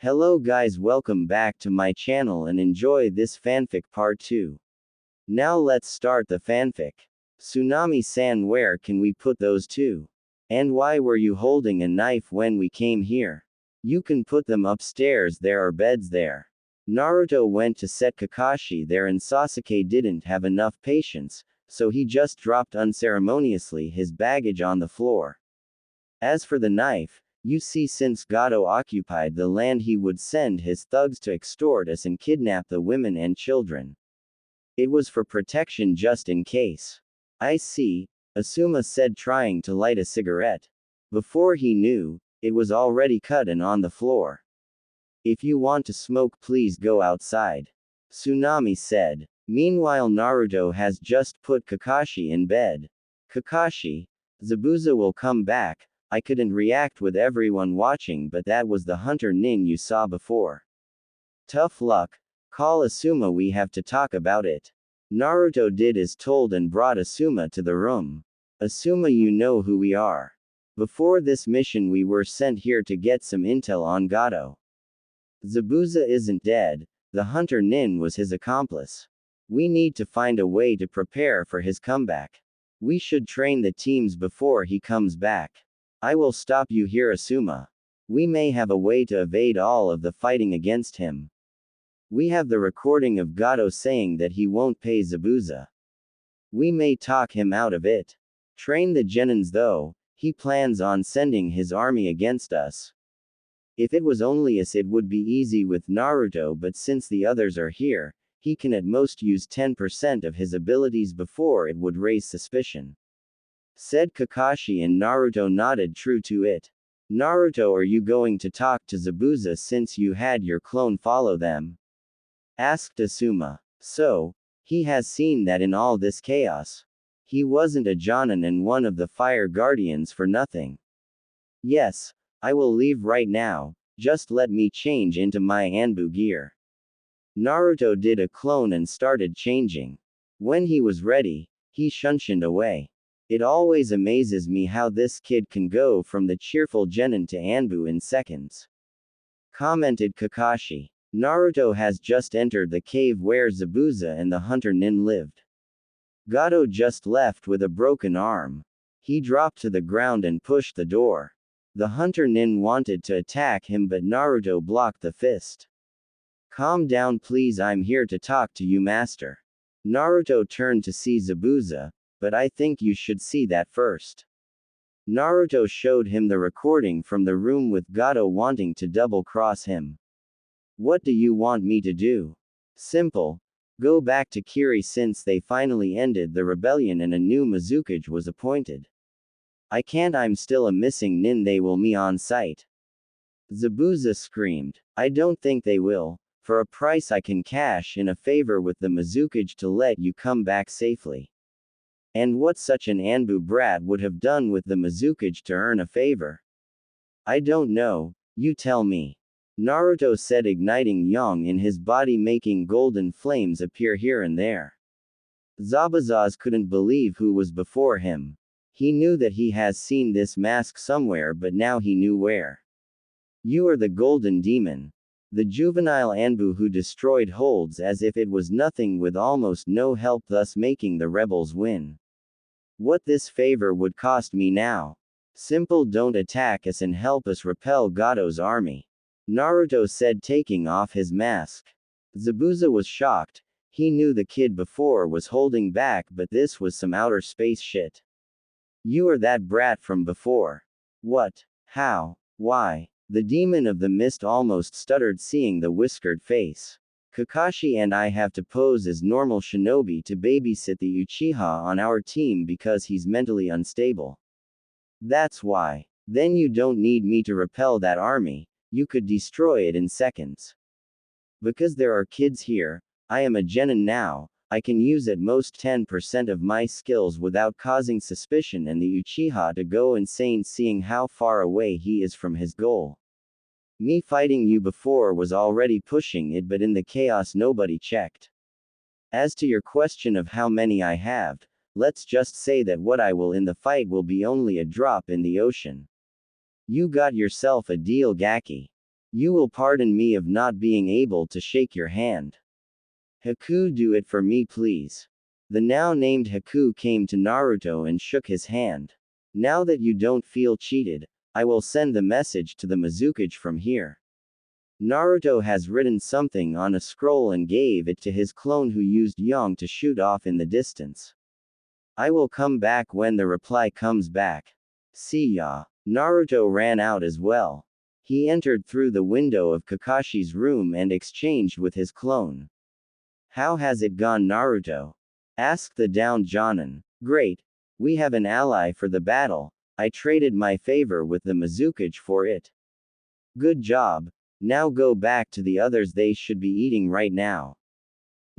Hello guys, welcome back to my channel and enjoy this fanfic part 2. Now let's start the fanfic. Tsunami-san, where can we put those two? And why were you holding a knife when we came here? You can put them upstairs, there are beds there. Naruto went to set Kakashi there and Sasuke didn't have enough patience, so he just dropped unceremoniously his baggage on the floor. As for the knife, you see, since Gato occupied the land, he would send his thugs to extort us and kidnap the women and children. It was for protection, just in case. I see, Asuma said, trying to light a cigarette. Before he knew, it was already cut and on the floor. If you want to smoke, please go outside, Tsunami said. Meanwhile, Naruto has just put Kakashi in bed. Kakashi, Zabuza will come back. I couldn't react with everyone watching, but that was the hunter nin you saw before. Tough luck. Call Asuma, we have to talk about it. Naruto did as told and brought Asuma to the room. Asuma, you know who we are. Before this mission we were sent here to get some intel on Gato. Zabuza isn't dead, the hunter nin was his accomplice. We need to find a way to prepare for his comeback. We should train the teams before he comes back. I will stop you here, Asuma. We may have a way to evade all of the fighting against him. We have the recording of Gato saying that he won't pay Zabuza. We may talk him out of it. Train the genins though, he plans on sending his army against us. If it was only us it would be easy with Naruto, but since the others are here, he can at most use 10% of his abilities before it would raise suspicion, said Kakashi, and Naruto nodded, true to it. Naruto, are you going to talk to Zabuza since you had your clone follow them? Asked Asuma. So, he has seen that in all this chaos. He wasn't a Jonin and one of the fire guardians for nothing. Yes, I will leave right now, just let me change into my Anbu gear. Naruto did a clone and started changing. When he was ready, he shunshined away. It always amazes me how this kid can go from the cheerful genin to Anbu in seconds, commented Kakashi. Naruto has just entered the cave where Zabuza and the hunter nin lived. Gato just left with a broken arm. He dropped to the ground and pushed the door. The hunter nin wanted to attack him, but Naruto blocked the fist. Calm down please, I'm here to talk to you, master. Naruto turned to see Zabuza, but I think you should see that first. Naruto showed him the recording from the room with Gato wanting to double-cross him. What do you want me to do? Simple. Go back to Kiri since they finally ended the rebellion and a new Mizukage was appointed. I can't, I'm still a missing nin, they will me on sight. Zabuza screamed. I don't think they will. For a price I can cash in a favor with the Mizukage to let you come back safely. And what such an Anbu brat would have done with the Mizukage to earn a favor? I don't know, you tell me. Naruto said, igniting yang in his body, making golden flames appear here and there. Zabazaz couldn't believe who was before him. He knew that he has seen this mask somewhere, but now he knew where. You are the golden demon. The juvenile Anbu who destroyed holds as if it was nothing with almost no help, thus making the rebels win. What this favor would cost me now? Simple, don't attack us and help us repel Gato's army. Naruto said, taking off his mask. Zabuza was shocked. He knew the kid before was holding back, but this was some outer space shit. You are that brat from before. What? How? Why? The demon of the mist almost stuttered, seeing the whiskered face. Kakashi and I have to pose as normal shinobi to babysit the Uchiha on our team because he's mentally unstable. That's why. Then you don't need me to repel that army, you could destroy it in seconds. Because there are kids here, I am a genin now, I can use at most 10% of my skills without causing suspicion and the Uchiha to go insane seeing how far away he is from his goal. Me fighting you before was already pushing it, but in the chaos nobody checked. As to your question of how many I have, let's just say that what I will in the fight will be only a drop in the ocean. You got yourself a deal, Gaki. You will pardon me of not being able to shake your hand. Haku, do it for me please. The now named Haku came to Naruto and shook his hand. Now that you don't feel cheated, I will send the message to the Mizukage from here. Naruto has written something on a scroll and gave it to his clone who used Yang to shoot off in the distance. I will come back when the reply comes back. See ya. Naruto ran out as well. He entered through the window of Kakashi's room and exchanged with his clone. How has it gone, Naruto? Asked the downed Jonin. Great. We have an ally for the battle. I traded my favor with the Mizukage for it. Good job. Now go back to the others, they should be eating right now.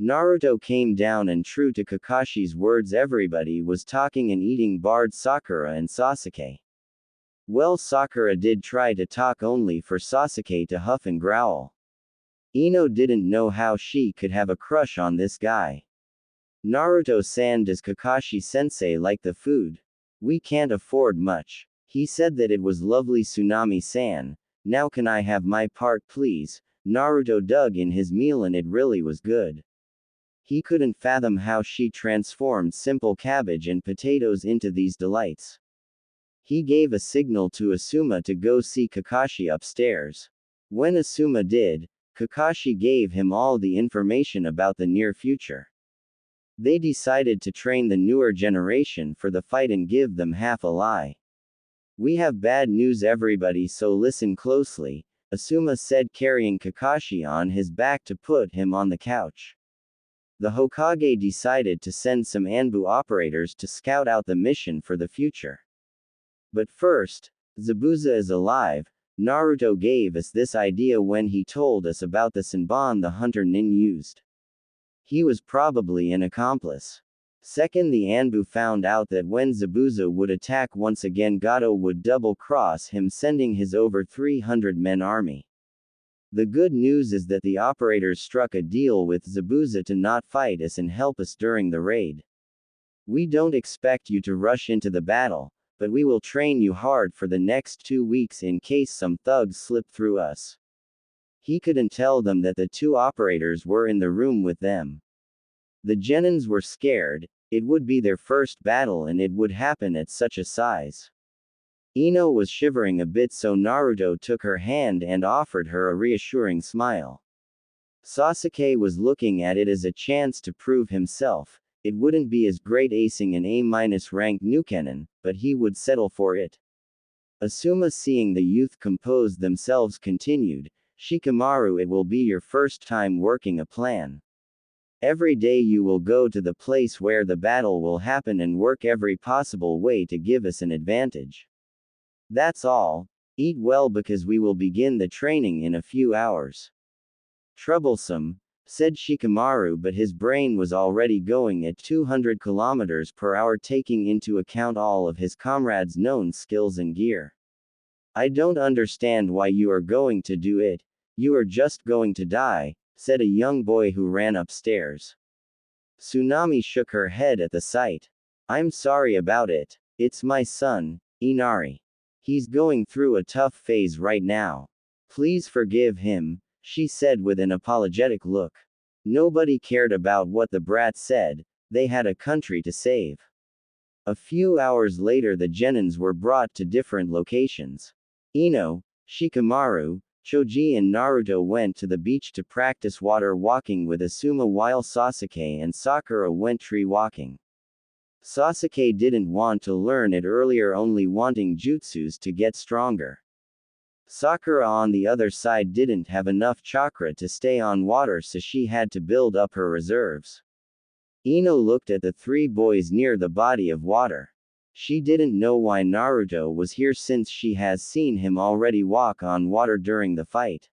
Naruto came down and true to Kakashi's words, everybody was talking and eating barred Sakura and Sasuke. Well, Sakura did try to talk only for Sasuke to huff and growl. Ino didn't know how she could have a crush on this guy. Naruto-san, does Kakashi-sensei like the food? We can't afford much. He said that it was lovely. Tsunade-san, now can I have my part please? Naruto dug in his meal and it really was good. He couldn't fathom how she transformed simple cabbage and potatoes into these delights. He gave a signal to Asuma to go see Kakashi upstairs. When Asuma did, Kakashi gave him all the information about the near future. They decided to train the newer generation for the fight and give them half a lie. We have bad news everybody, so listen closely, Asuma said, carrying Kakashi on his back to put him on the couch. The Hokage decided to send some Anbu operators to scout out the mission for the future. But first, Zabuza is alive. Naruto gave us this idea when he told us about the Senbon the hunter Nin used. He was probably an accomplice. Second, the Anbu found out that when Zabuza would attack once again, Gato would double-cross him, sending his over 300-men army. The good news is that the operators struck a deal with Zabuza to not fight us and help us during the raid. We don't expect you to rush into the battle, but we will train you hard for the next 2 weeks in case some thugs slip through us. He couldn't tell them that the two operators were in the room with them. The Genins were scared. It would be their first battle and it would happen at such a size. Ino was shivering a bit, so Naruto took her hand and offered her a reassuring smile. Sasuke was looking at it as a chance to prove himself. It wouldn't be as great acing an A- ranked Nukenin, but he would settle for it. Asuma, seeing the youth compose themselves, continued, Shikamaru, it will be your first time working a plan. Every day you will go to the place where the battle will happen and work every possible way to give us an advantage. That's all. Eat well because we will begin the training in a few hours. Troublesome, said Shikamaru, but his brain was already going at 200 kilometers per hour, taking into account all of his comrades' known skills and gear. I don't understand why you are going to do it. You are just going to die, said a young boy who ran upstairs. Tsunade shook her head at the sight. I'm sorry about it. It's my son, Inari. He's going through a tough phase right now. Please forgive him, she said with an apologetic look. Nobody cared about what the brat said, they had a country to save. A few hours later, the Genins were brought to different locations. Ino, Shikamaru, Choji and Naruto went to the beach to practice water walking with Asuma, while Sasuke and Sakura went tree walking. Sasuke didn't want to learn it earlier, only wanting jutsus to get stronger. Sakura on the other side didn't have enough chakra to stay on water, so she had to build up her reserves. Ino looked at the three boys near the body of water. She didn't know why Naruto was here since she has seen him already walk on water during the fight.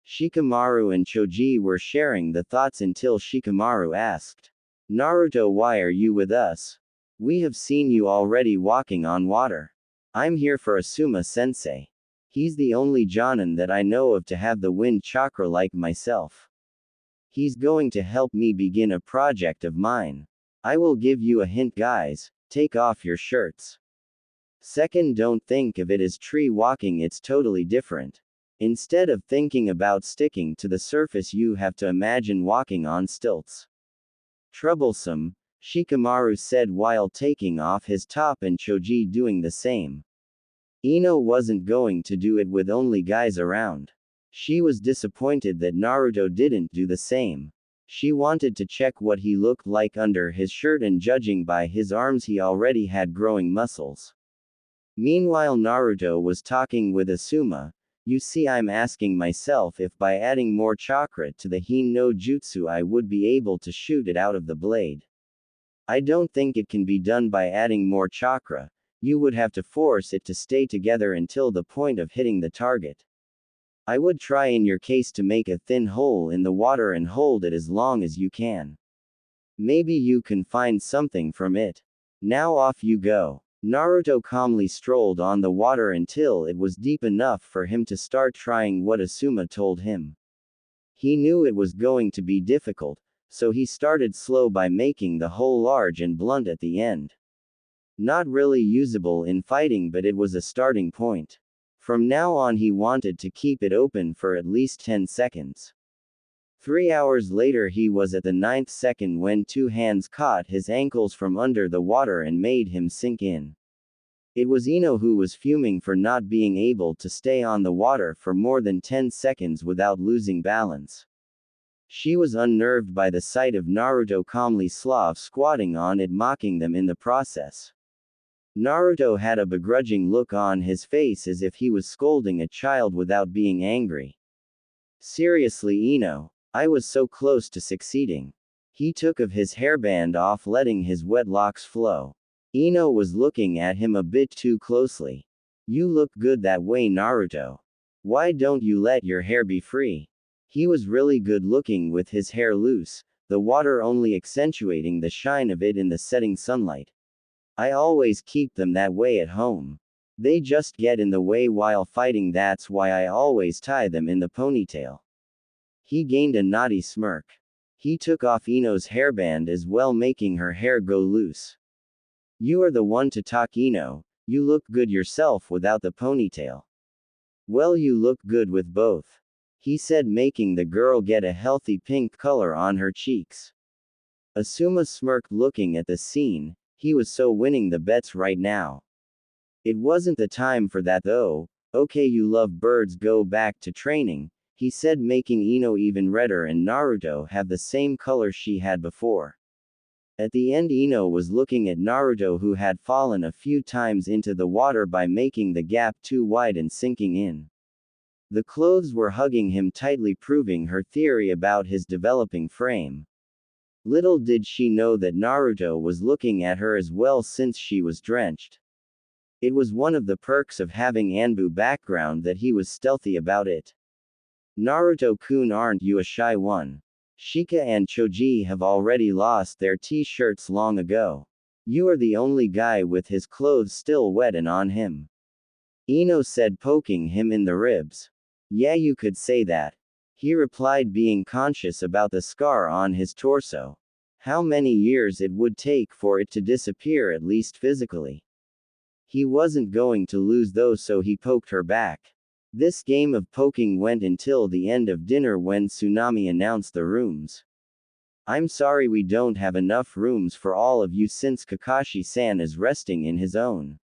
Shikamaru and Choji were sharing the thoughts until Shikamaru asked, Naruto, why are you with us? We have seen you already walking on water. I'm here for Asuma-sensei. He's the only Jonin that I know of to have the wind chakra like myself. He's going to help me begin a project of mine. I will give you a hint, guys. Take off your shirts. Second, don't think of it as tree walking, it's totally different. Instead of thinking about sticking to the surface, you have to imagine walking on stilts. Troublesome, Shikamaru said while taking off his top and Choji doing the same. Ino wasn't going to do it with only guys around. She was disappointed that Naruto didn't do the same. She wanted to check what he looked like under his shirt, and judging by his arms he already had growing muscles. Meanwhile Naruto was talking with Asuma. You see, I'm asking myself if by adding more chakra to the Hin no Jutsu I would be able to shoot it out of the blade. I don't think it can be done by adding more chakra. You would have to force it to stay together until the point of hitting the target. I would try in your case to make a thin hole in the water and hold it as long as you can. Maybe you can find something from it. Now off you go. Naruto calmly strolled on the water until it was deep enough for him to start trying what Asuma told him. He knew it was going to be difficult, so he started slow by making the hole large and blunt at the end. Not really usable in fighting, but it was a starting point. From now on he wanted to keep it open for at least 10 seconds. 3 hours later he was at the 9th second when two hands caught his ankles from under the water and made him sink in. It was Ino who was fuming for not being able to stay on the water for more than 10 seconds without losing balance. She was unnerved by the sight of Naruto calmly squatting on it, mocking them in the process. Naruto had a begrudging look on his face as if he was scolding a child without being angry. Seriously, Ino, I was so close to succeeding. He took of his hairband off, letting his wet locks flow. Ino was looking at him a bit too closely. You look good that way, Naruto. Why don't you let your hair be free? He was really good looking with his hair loose, the water only accentuating the shine of it in the setting sunlight. I always keep them that way at home. They just get in the way while fighting, that's why I always tie them in the ponytail. He gained a naughty smirk. He took off Ino's hairband as well, making her hair go loose. You are the one to talk, Ino. You look good yourself without the ponytail. Well, you look good with both, he said, making the girl get a healthy pink color on her cheeks. Asuma smirked looking at the scene. He was so winning the bets right now. It wasn't the time for that though. Okay, you love birds, go back to training, he said, making Ino even redder and Naruto have the same color she had before. At the end Ino was looking at Naruto, who had fallen a few times into the water by making the gap too wide and sinking in. The clothes were hugging him tightly, proving her theory about his developing frame. Little did she know that Naruto was looking at her as well, since she was drenched. It was one of the perks of having Anbu background that he was stealthy about it. Naruto-kun, aren't you a shy one? Shika and Choji have already lost their t-shirts long ago. You are the only guy with his clothes still wet and on him. Ino said, poking him in the ribs. Yeah, you could say that, he replied, being conscious about the scar on his torso. How many years it would take for it to disappear, at least physically. He wasn't going to lose though, so he poked her back. This game of poking went until the end of dinner when Tsunade announced the rooms. I'm sorry we don't have enough rooms for all of you since Kakashi-san is resting in his own.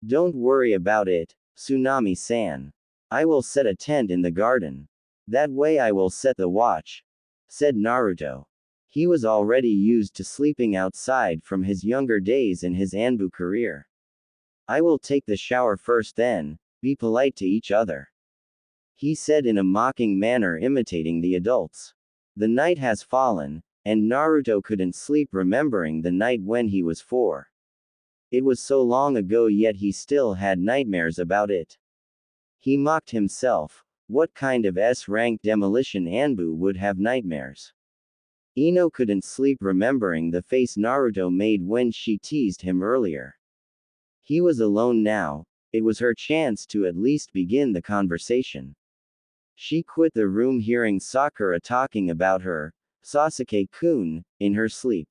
Don't worry about it, Tsunade-san. I will set a tent in the garden. That way I will set the watch, said Naruto. He was already used to sleeping outside from his younger days in his Anbu career. I will take the shower first, then be polite to each other, he said in a mocking manner, imitating the adults. The night has fallen, and Naruto couldn't sleep, remembering the night when he was 4. It was so long ago, yet he still had nightmares about it. He mocked himself. What kind of S-rank demolition Anbu would have nightmares? Ino couldn't sleep, remembering the face Naruto made when she teased him earlier. He was alone now. It was her chance to at least begin the conversation. She quit the room hearing Sakura talking about her, Sasuke-kun, in her sleep.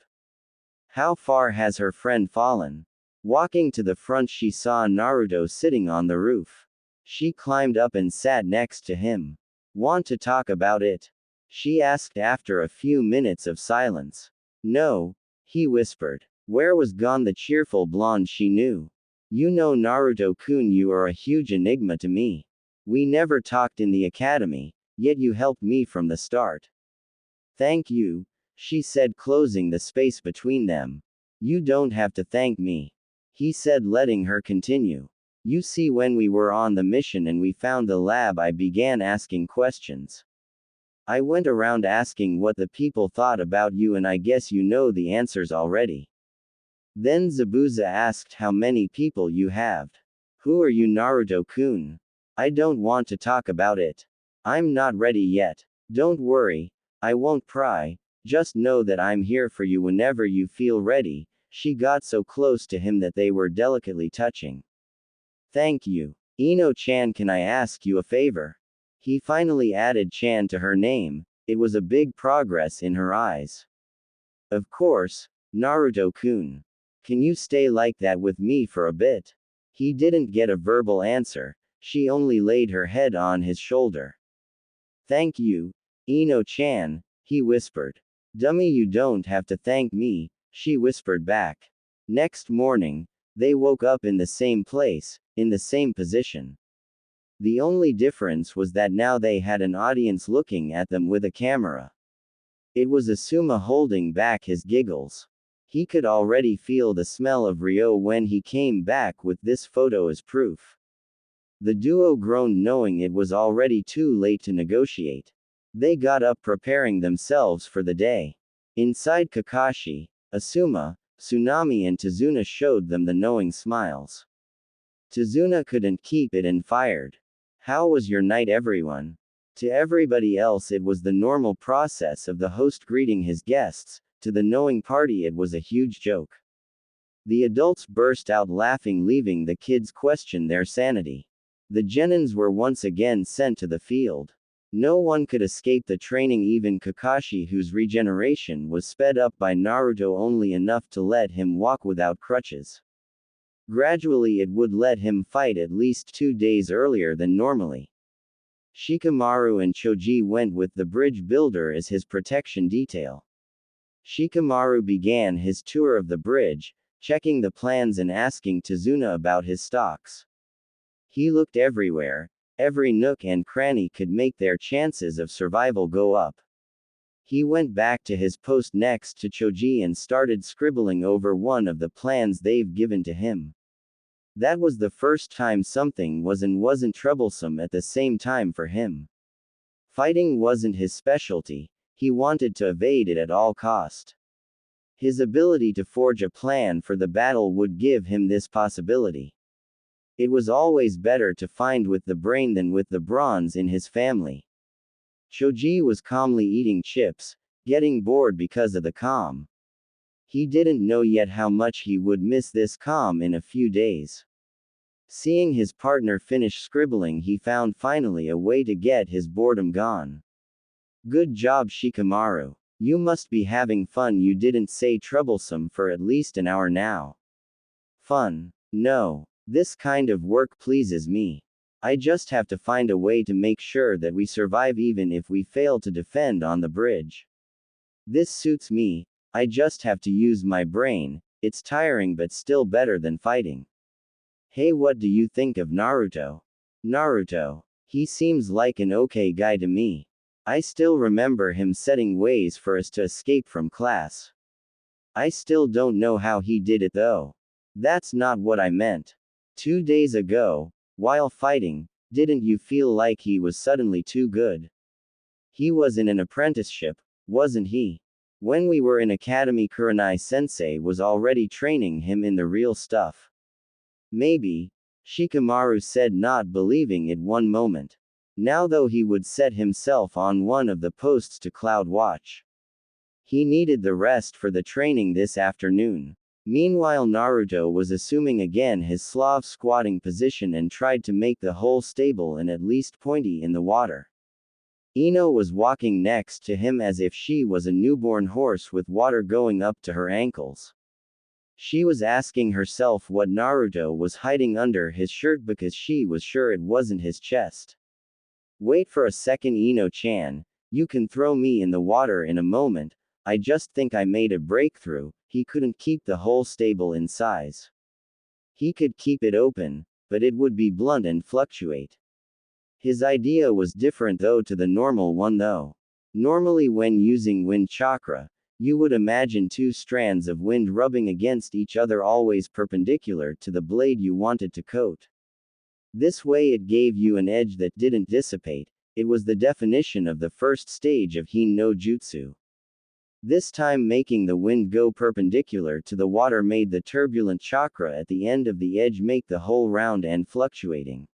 How far has her friend fallen? Walking to the front, she saw Naruto sitting on the roof. She climbed up and sat next to him. Want to talk about it? She asked after a few minutes of silence. No, he whispered. Where was gone the cheerful blonde she knew? You know Naruto-kun, you are a huge enigma to me. We never talked in the academy, yet you helped me from the start. Thank you, she said, closing the space between them. You don't have to thank me, he said, letting her continue. You see, when we were on the mission and we found the lab, I began asking questions. I went around asking what the people thought about you, and I guess you know the answers already. Then Zabuza asked how many people you have. Who are you, Naruto-kun? I don't want to talk about it. I'm not ready yet. Don't worry, I won't pry, just know that I'm here for you whenever you feel ready. She got so close to him that they were delicately touching. Thank you. Ino-chan, can I ask you a favor? He finally added Chan to her name. It was a big progress in her eyes. Of course, Naruto-kun. Can you stay like that with me for a bit? He didn't get a verbal answer, she only laid her head on his shoulder. Thank you, Ino-chan, he whispered. Dummy, you don't have to thank me, she whispered back. Next morning, they woke up in the same place, in the same position. The only difference was that now they had an audience looking at them with a camera. It was Asuma holding back his giggles. He could already feel the smell of Ryo when he came back with this photo as proof. The duo groaned, knowing it was already too late to negotiate. They got up, preparing themselves for the day. Inside, Kakashi, Asuma, Tsunade and Tazuna showed them the knowing smiles. Tazuna couldn't keep it and fired. How was your night, everyone? To everybody else it was the normal process of the host greeting his guests, to the knowing party it was a huge joke. The adults burst out laughing, leaving the kids question their sanity. The genins were once again sent to the field. No one could escape the training, even Kakashi, whose regeneration was sped up by Naruto only enough to let him walk without crutches. Gradually it would let him fight at least 2 days earlier than normally. Shikamaru and Choji went with the bridge builder as his protection detail. Shikamaru began his tour of the bridge, checking the plans and asking Tazuna about his stocks. He looked everywhere. Every nook and cranny could make their chances of survival go up. He went back to his post next to Choji and started scribbling over one of the plans they've given to him. That was the first time something was and wasn't troublesome at the same time for him. Fighting wasn't his specialty, he wanted to evade it at all cost. His ability to forge a plan for the battle would give him this possibility. It was always better to find with the brain than with the bronze in his family. Choji was calmly eating chips, getting bored because of the calm. He didn't know yet how much he would miss this calm in a few days. Seeing his partner finish scribbling, he found finally a way to get his boredom gone. Good job, Shikamaru. You must be having fun. You didn't say troublesome for at least an hour now. Fun? No. This kind of work pleases me. I just have to find a way to make sure that we survive even if we fail to defend on the bridge. This suits me, I just have to use my brain. It's tiring but still better than fighting. Hey, what do you think of Naruto? Naruto. He seems like an okay guy to me. I still remember him setting ways for us to escape from class. I still don't know how he did it though. That's not what I meant. 2 days ago, while fighting, didn't you feel like he was suddenly too good? He was in an apprenticeship, wasn't he? When we were in academy, Kurenai sensei was already training him in the real stuff. Maybe, Shikamaru said, not believing it one moment. Now though, he would set himself on one of the posts to cloud watch. He needed the rest for the training this afternoon. Meanwhile, Naruto was assuming again his Slav squatting position and tried to make the hole stable and at least pointy in the water. Ino was walking next to him as if she was a newborn horse with water going up to her ankles. She was asking herself what Naruto was hiding under his shirt because she was sure it wasn't his chest. Wait for a second, Ino-chan. You can throw me in the water in a moment. I just think I made a breakthrough. He couldn't keep the hole stable in size. He could keep it open, but it would be blunt and fluctuate. His idea was different though to the normal one though. Normally when using wind chakra, you would imagine two strands of wind rubbing against each other always perpendicular to the blade you wanted to coat. This way it gave you an edge that didn't dissipate. It was the definition of the first stage of Hin no Jutsu. This time making the wind go perpendicular to the water made the turbulent chakra at the end of the edge make the whole round and fluctuating.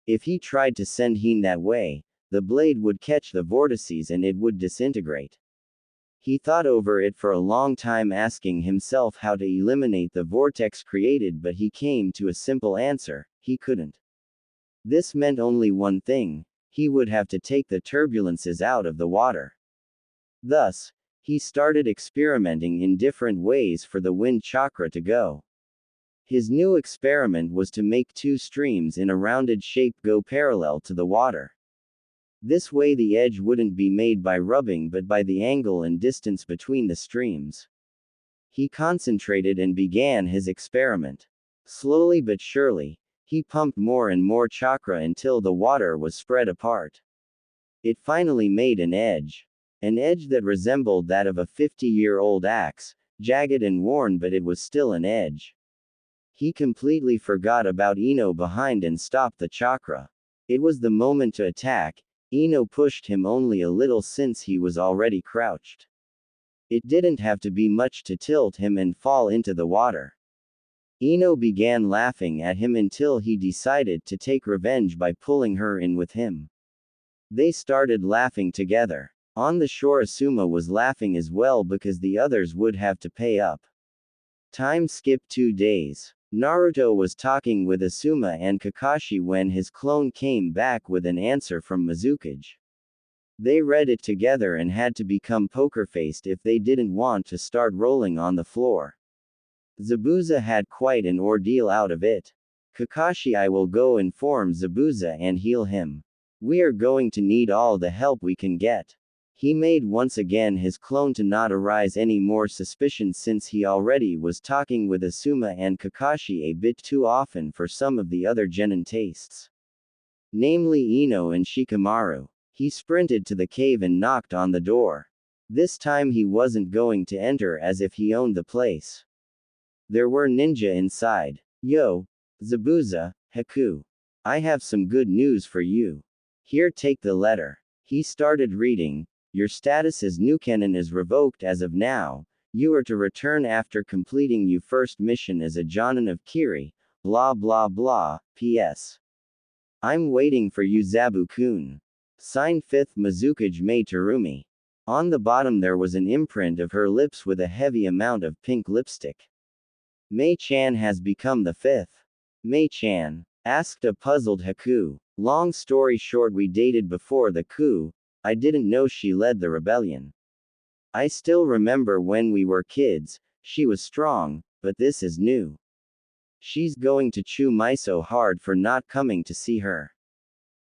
If he tried to send Hin that way, the blade would catch the vortices and it would disintegrate. He thought over it for a long time, asking himself how to eliminate the vortex created, but he came to a simple answer: he couldn't. This meant only one thing: he would have to take the turbulences out of the water. Thus, he started experimenting in different ways for the wind chakra to go. His new experiment was to make two streams in a rounded shape go parallel to the water. This way the edge wouldn't be made by rubbing but by the angle and distance between the streams. He concentrated and began his experiment. Slowly but surely, he pumped more and more chakra until the water was spread apart. It finally made an edge. An edge that resembled that of a 50-year-old axe, jagged and worn, but it was still an edge. He completely forgot about Ino behind and stopped the chakra. It was the moment to attack. Ino pushed him only a little since he was already crouched. It didn't have to be much to tilt him and fall into the water. Ino began laughing at him until he decided to take revenge by pulling her in with him. They started laughing together. On the shore Asuma was laughing as well because the others would have to pay up. Time skipped 2 days. Naruto was talking with Asuma and Kakashi when his clone came back with an answer from Mizukage. They read it together and had to become poker-faced if they didn't want to start rolling on the floor. Zabuza had quite an ordeal out of it. Kakashi: I will go inform Zabuza and heal him. We are going to need all the help we can get. He made once again his clone to not arise any more suspicion since he already was talking with Asuma and Kakashi a bit too often for some of the other genin tastes. Namely Ino and Shikamaru. He sprinted to the cave and knocked on the door. This time he wasn't going to enter as if he owned the place. There were ninja inside. Yo, Zabuza, Haku. I have some good news for you. Here, take the letter. He started reading. Your status as Nukenin is revoked as of now. You are to return after completing your first mission as a Jonin of Kiri. Blah blah blah. P.S. I'm waiting for you, Zabu-kun. Signed 5th Mizukage Mei Terumi. On the bottom there was an imprint of her lips with a heavy amount of pink lipstick. Mei-chan has become the 5th. Mei-chan? Asked a puzzled Haku. Long story short, we dated before the coup. I didn't know she led the rebellion. I still remember when we were kids, she was strong, but this is new. She's going to chew me so hard for not coming to see her.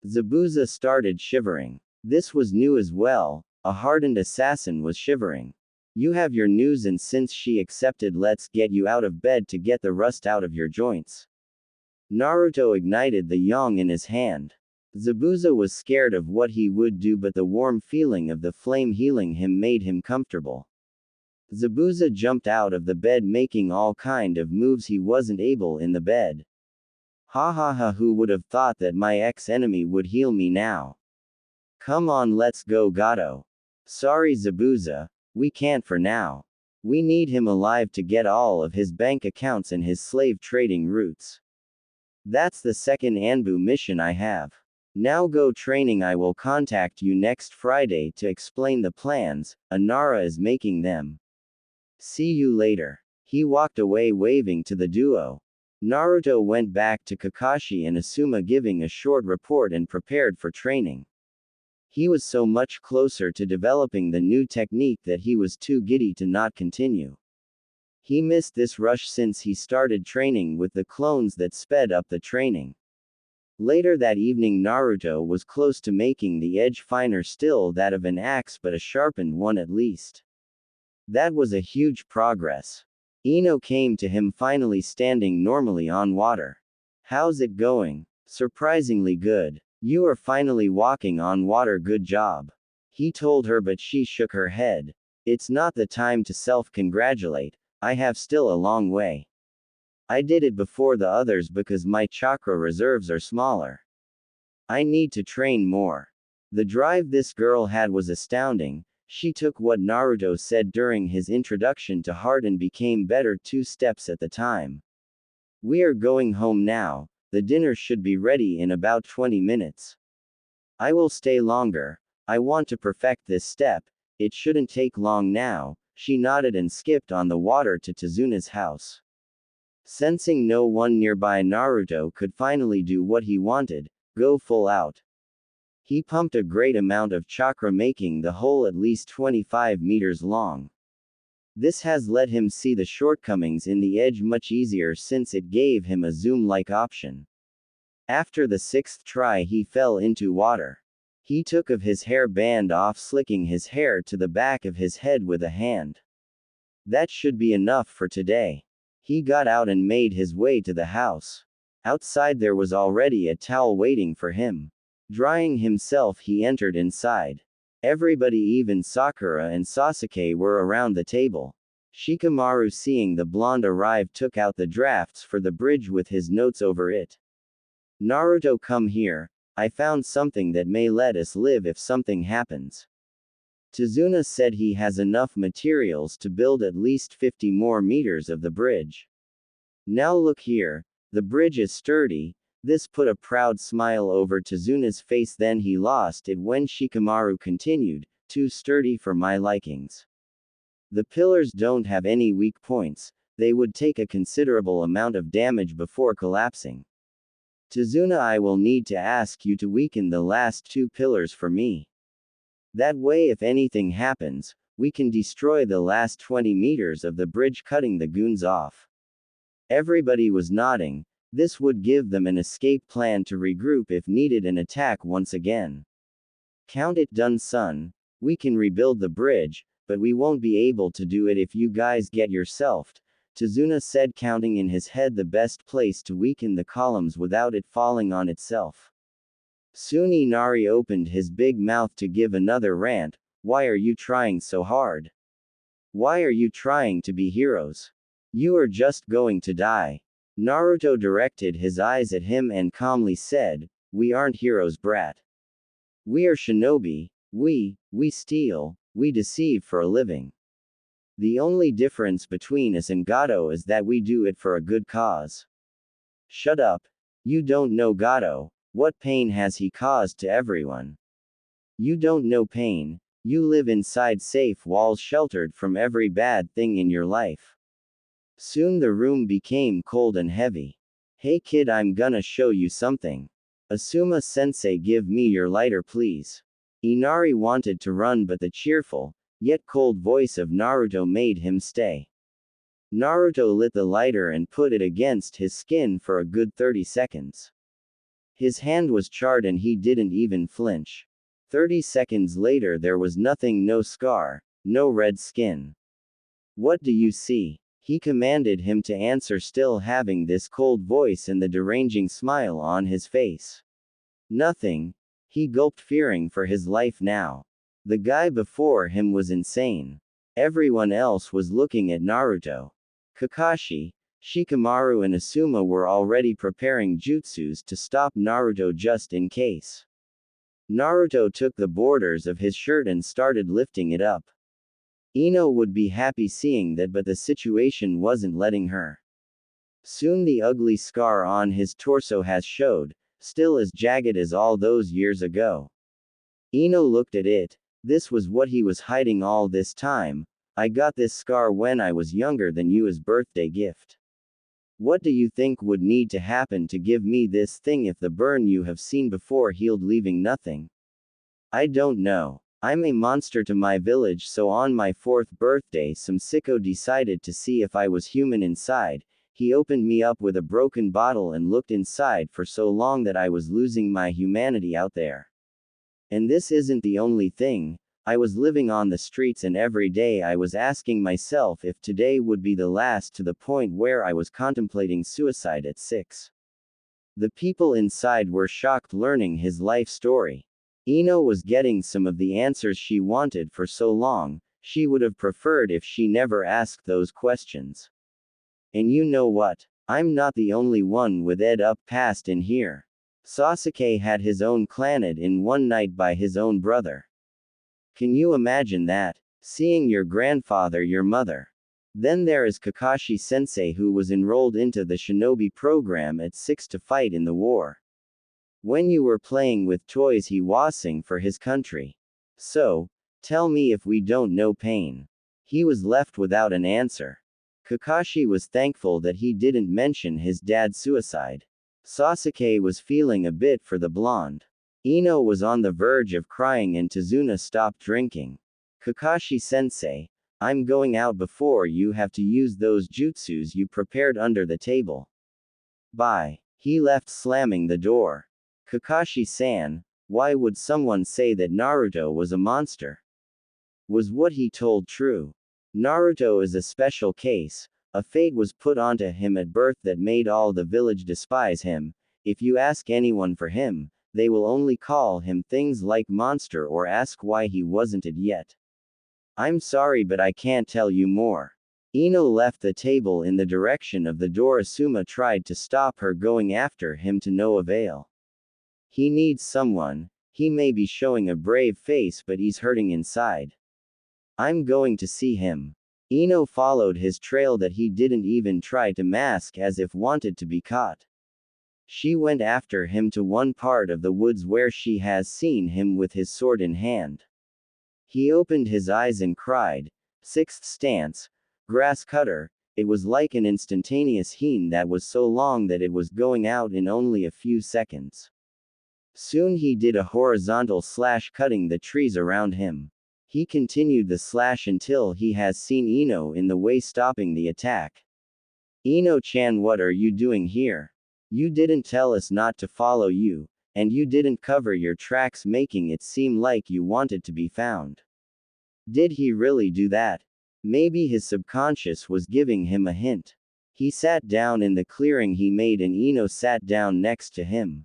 Zabuza started shivering. This was new as well. A hardened assassin was shivering. You have your news, and since she accepted, let's get you out of bed to get the rust out of your joints. Naruto ignited the yang in his hand. Zabuza was scared of what he would do, but the warm feeling of the flame healing him made him comfortable. Zabuza jumped out of the bed making all kind of moves he wasn't able in the bed. Ha ha ha, who would have thought that my ex-enemy would heal me now? Come on, let's go, Gato. Sorry Zabuza, we can't for now. We need him alive to get all of his bank accounts and his slave trading routes. That's the second Anbu mission I have. Now go training. I will contact you next Friday to explain the plans. Anara is making them. See you later. He walked away waving to the duo. Naruto went back to Kakashi and Asuma giving a short report and prepared for training. He was so much closer to developing the new technique that he was too giddy to not continue. He missed this rush since he started training with the clones that sped up the training. Later that evening Naruto was close to making the edge finer, still that of an axe, but a sharpened one at least. That was a huge progress. Ino came to him, finally standing normally on water. How's it going? Surprisingly good. You are finally walking on water, good job. He told her, but she shook her head. It's not the time to self-congratulate. I have still a long way. I did it before the others because my chakra reserves are smaller. I need to train more. The drive this girl had was astounding. She took what Naruto said during his introduction to heart and became better 2 steps at the time. We are going home now. The dinner should be ready in about 20 minutes. I will stay longer. I want to perfect this step. It shouldn't take long now. She nodded and skipped on the water to Tsunade's house. Sensing no one nearby, Naruto could finally do what he wanted, go full out. He pumped a great amount of chakra, making the hole at least 25 meters long. This has let him see the shortcomings in the edge much easier since it gave him a zoom-like option. After the 6th try he fell into water. He took of his hair band off, slicking his hair to the back of his head with a hand. That should be enough for today. He got out and made his way to the house. Outside there was already a towel waiting for him. Drying himself, he entered inside. Everybody, even Sakura and Sasuke, were around the table. Shikamaru, seeing the blonde arrive, took out the drafts for the bridge with his notes over it. Naruto, come here. I found something that may let us live if something happens. Tsunade said he has enough materials to build at least 50 more meters of the bridge. Now look here. The bridge is sturdy. This put a proud smile over Tsunade's face, then he lost it when Shikamaru continued, too sturdy for my likings. The pillars don't have any weak points. They would take a considerable amount of damage before collapsing. Tsunade, I will need to ask you to weaken the last 2 pillars for me. That way, if anything happens, we can destroy the last 20 meters of the bridge, cutting the goons off. Everybody was nodding. This would give them an escape plan to regroup if needed and attack once again. Count it done, son. We can rebuild the bridge, but we won't be able to do it if you guys get yourself. Tsunade said, counting in his head the best place to weaken the columns without it falling on itself. Soon Inari opened his big mouth to give another rant. Why are you trying so hard? Why are you trying to be heroes? You are just going to die. Naruto directed his eyes at him and calmly said, we aren't heroes, brat. We are shinobi. We steal, we deceive for a living. The only difference between us and Gato is that we do it for a good cause. Shut up. You don't know Gato. What pain has he caused to everyone? You don't know pain. You live inside safe walls, sheltered from every bad thing in your life. Soon the room became cold and heavy. Hey kid, I'm gonna show you something. Asuma-sensei, give me your lighter please. Inari wanted to run, but the cheerful, yet cold voice of Naruto made him stay. Naruto lit the lighter and put it against his skin for a good 30 seconds. His hand was charred and he didn't even flinch. 30 seconds later there was nothing, no scar, no red skin. What do you see? He commanded him to answer, still having this cold voice and the deranging smile on his face. Nothing. He gulped, fearing for his life now. The guy before him was insane. Everyone else was looking at Naruto. Kakashi, Shikamaru and Asuma were already preparing jutsus to stop Naruto just in case. Naruto took the borders of his shirt and started lifting it up. Ino would be happy seeing that, but the situation wasn't letting her. Soon the ugly scar on his torso has showed, still as jagged as all those years ago. Ino looked at it. This was what he was hiding all this time. I got this scar when I was younger than you as birthday gift. What do you think would need to happen to give me this thing if the burn you have seen before healed, leaving nothing? I don't know. I'm a monster to my village, so on my 4th birthday some sicko decided to see if I was human inside. He opened me up with a broken bottle and looked inside for so long that I was losing my humanity out there. And this isn't the only thing. I was living on the streets and every day I was asking myself if today would be the last, to the point where I was contemplating suicide at 6. The people inside were shocked learning his life story. Ino was getting some of the answers she wanted for so long. She would have preferred if she never asked those questions. And you know what? I'm not the only one with Ed up past in here. Sasuke had his own claned in one night by his own brother. Can you imagine that? Seeing your grandfather, your mother. Then there is Kakashi Sensei, who was enrolled into the shinobi program at 6 to fight in the war. When you were playing with toys, he wasing for his country. So, tell me if we don't know pain. He was left without an answer. Kakashi was thankful that he didn't mention his dad's suicide. Sasuke was feeling a bit for the blonde. Ino was on the verge of crying and Tazuna stopped drinking. Kakashi Sensei, I'm going out before you have to use those jutsus you prepared under the table. Bye. He left slamming the door. Kakashi-san, why would someone say that Naruto was a monster? Was what he told true? Naruto is a special case. A fate was put onto him at birth that made all the village despise him. If you ask anyone for him, they will only call him things like monster or ask why he wasn't it yet. I'm sorry, but I can't tell you more. Ino left the table in the direction of the door. Asuma tried to stop her going after him to no avail. He needs someone. He may be showing a brave face, but he's hurting inside. I'm going to see him. Ino followed his trail that he didn't even try to mask, as if wanted to be caught. She went after him to one part of the woods where she has seen him with his sword in hand. He opened his eyes and cried, "Sixth stance, grass cutter." It was like an instantaneous heen that was so long that it was going out in only a few seconds. Soon he did a horizontal slash, cutting the trees around him. He continued the slash until he has seen Ino in the way, stopping the attack. Ino-chan, what are you doing here? You didn't tell us not to follow you, and you didn't cover your tracks, making it seem like you wanted to be found. Did he really do that? Maybe his subconscious was giving him a hint. He sat down in the clearing he made and Ino sat down next to him.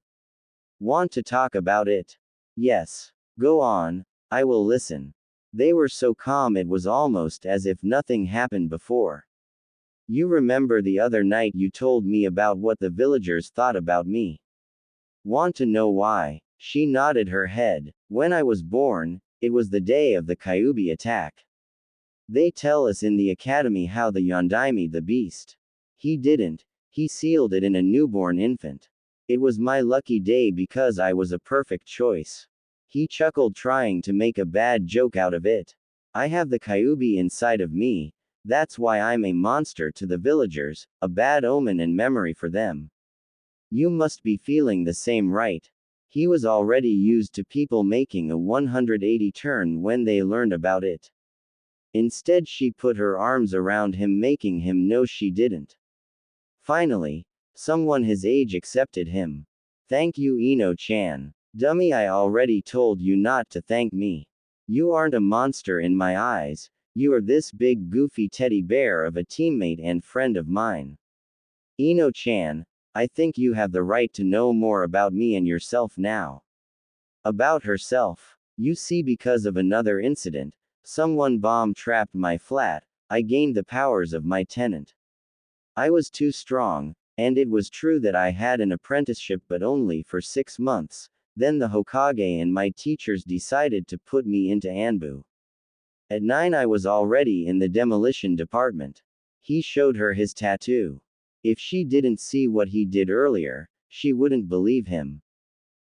Want to talk about it? Yes. Go on, I will listen. They were so calm it was almost as if nothing happened before. You remember the other night you told me about what the villagers thought about me? Want to know why? She nodded her head. When I was born, it was the day of the Kyuubi attack. They tell us in the academy how the Yondaime the beast. He didn't. He sealed it in a newborn infant. It was my lucky day because I was a perfect choice. He chuckled, trying to make a bad joke out of it. I have the Kyuubi inside of me. That's why I'm a monster to the villagers, a bad omen and memory for them. You must be feeling the same, right? He was already used to people making a 180 turn when they learned about it. Instead, she put her arms around him, making him know she didn't. Finally, someone his age accepted him. Thank you, Ino-chan. Dummy, I already told you not to thank me. You aren't a monster in my eyes. You are this big goofy teddy bear of a teammate and friend of mine. Ino-chan, I think you have the right to know more about me and yourself now. About herself. You see, because of another incident, someone bomb-trapped my flat, I gained the powers of my tenant. I was too strong, and it was true that I had an apprenticeship, but only for 6 months. Then the Hokage and my teachers decided to put me into Anbu. At 9 I was already in the demolition department. He showed her his tattoo. If she didn't see what he did earlier, she wouldn't believe him.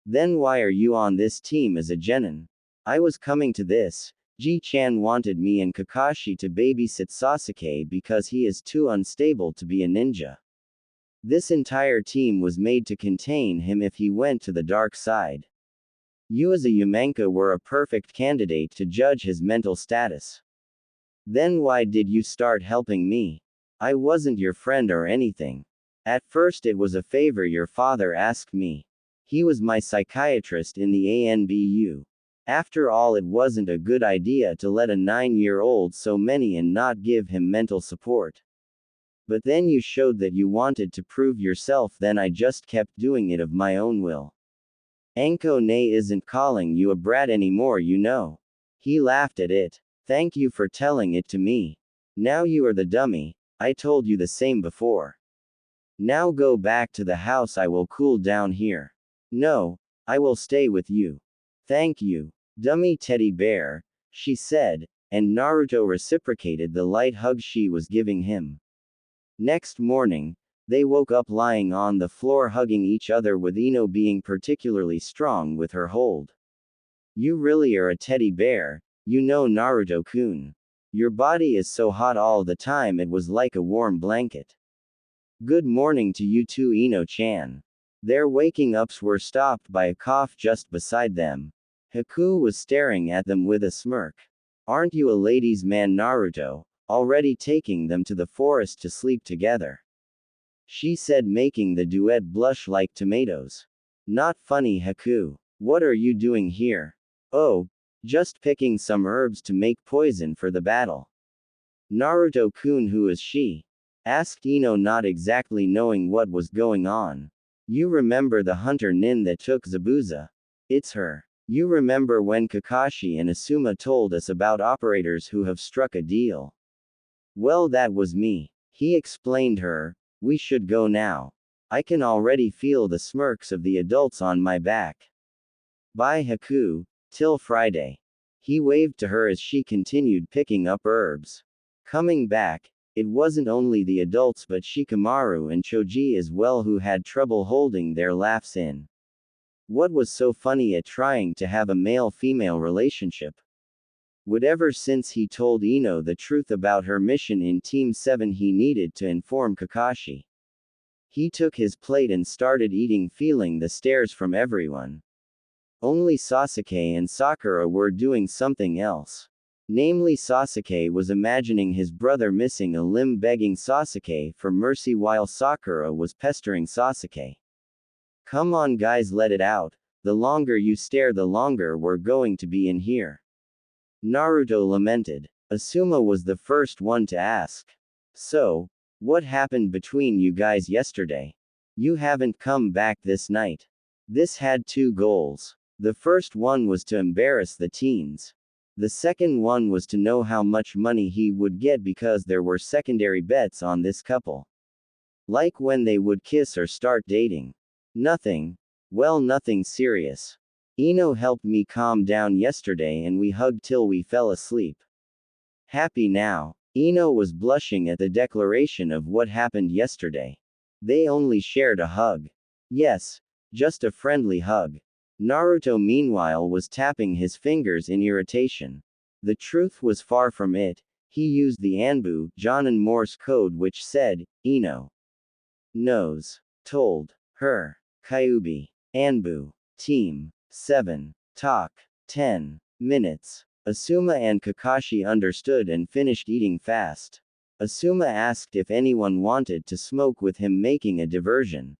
Then why are you on this team as a genin? I was coming to this. Ji-chan wanted me and Kakashi to babysit Sasuke because he is too unstable to be a ninja. This entire team was made to contain him if he went to the dark side. You as a Yamenka were a perfect candidate to judge his mental status. Then why did you start helping me? I wasn't your friend or anything. At first it was a favor your father asked me. He was my psychiatrist in the ANBU. After all, it wasn't a good idea to let a 9-year-old so many and not give him mental support. But then you showed that you wanted to prove yourself, then I just kept doing it of my own will. Anko ne isn't calling you a brat anymore, you know. He laughed at it. Thank you for telling it to me. Now you are the dummy. I told you the same before. Now go back to the house, I will cool down here. No, I will stay with you. Thank you, dummy teddy bear, she said, and Naruto reciprocated the light hug she was giving him. Next morning, they woke up lying on the floor hugging each other, with Ino being particularly strong with her hold. You really are a teddy bear, you know, Naruto-kun. Your body is so hot all the time, it was like a warm blanket. Good morning to you too, Ino-chan. Their waking ups were stopped by a cough just beside them. Haku was staring at them with a smirk. Aren't you a ladies' man, Naruto, already taking them to the forest to sleep together? She said, making the duet blush like tomatoes. Not funny, Haku. What are you doing here? Oh, just picking some herbs to make poison for the battle. Naruto-kun, who is she? Asked Ino, not exactly knowing what was going on. You remember the hunter nin that took Zabuza? It's her. You remember when Kakashi and Asuma told us about operators who have struck a deal? Well, that was me. He explained her. We should go now. I can already feel the smirks of the adults on my back. Bye, Haku, till Friday. He waved to her as she continued picking up herbs. Coming back, it wasn't only the adults but Shikamaru and Choji as well who had trouble holding their laughs in. What was so funny at trying to have a male-female relationship? Whatever, since he told Ino the truth about her mission in Team 7, he needed to inform Kakashi. He took his plate and started eating, feeling the stares from everyone. Only Sasuke and Sakura were doing something else. Namely, Sasuke was imagining his brother missing a limb, begging Sasuke for mercy, while Sakura was pestering Sasuke. Come on guys, let it out. The longer you stare, the longer we're going to be in here. Naruto lamented. Asuma was the first one to ask. So, what happened between you guys yesterday? You haven't come back this night. This had two goals. The first one was to embarrass the teens. The second one was to know how much money he would get, because there were secondary bets on this couple. Like when they would kiss or start dating. Nothing. Well, nothing serious. Ino helped me calm down yesterday and we hugged till we fell asleep. Happy now. Ino was blushing at the declaration of what happened yesterday. They only shared a hug. Yes, just a friendly hug. Naruto meanwhile was tapping his fingers in irritation. The truth was far from it. He used the Anbu, Jonin Morse code, which said, Ino knows. Told her. Kyuubi. Anbu. Team 7. Talk. 10 minutes. Asuma and Kakashi understood and finished eating fast. Asuma asked if anyone wanted to smoke with him, making a diversion.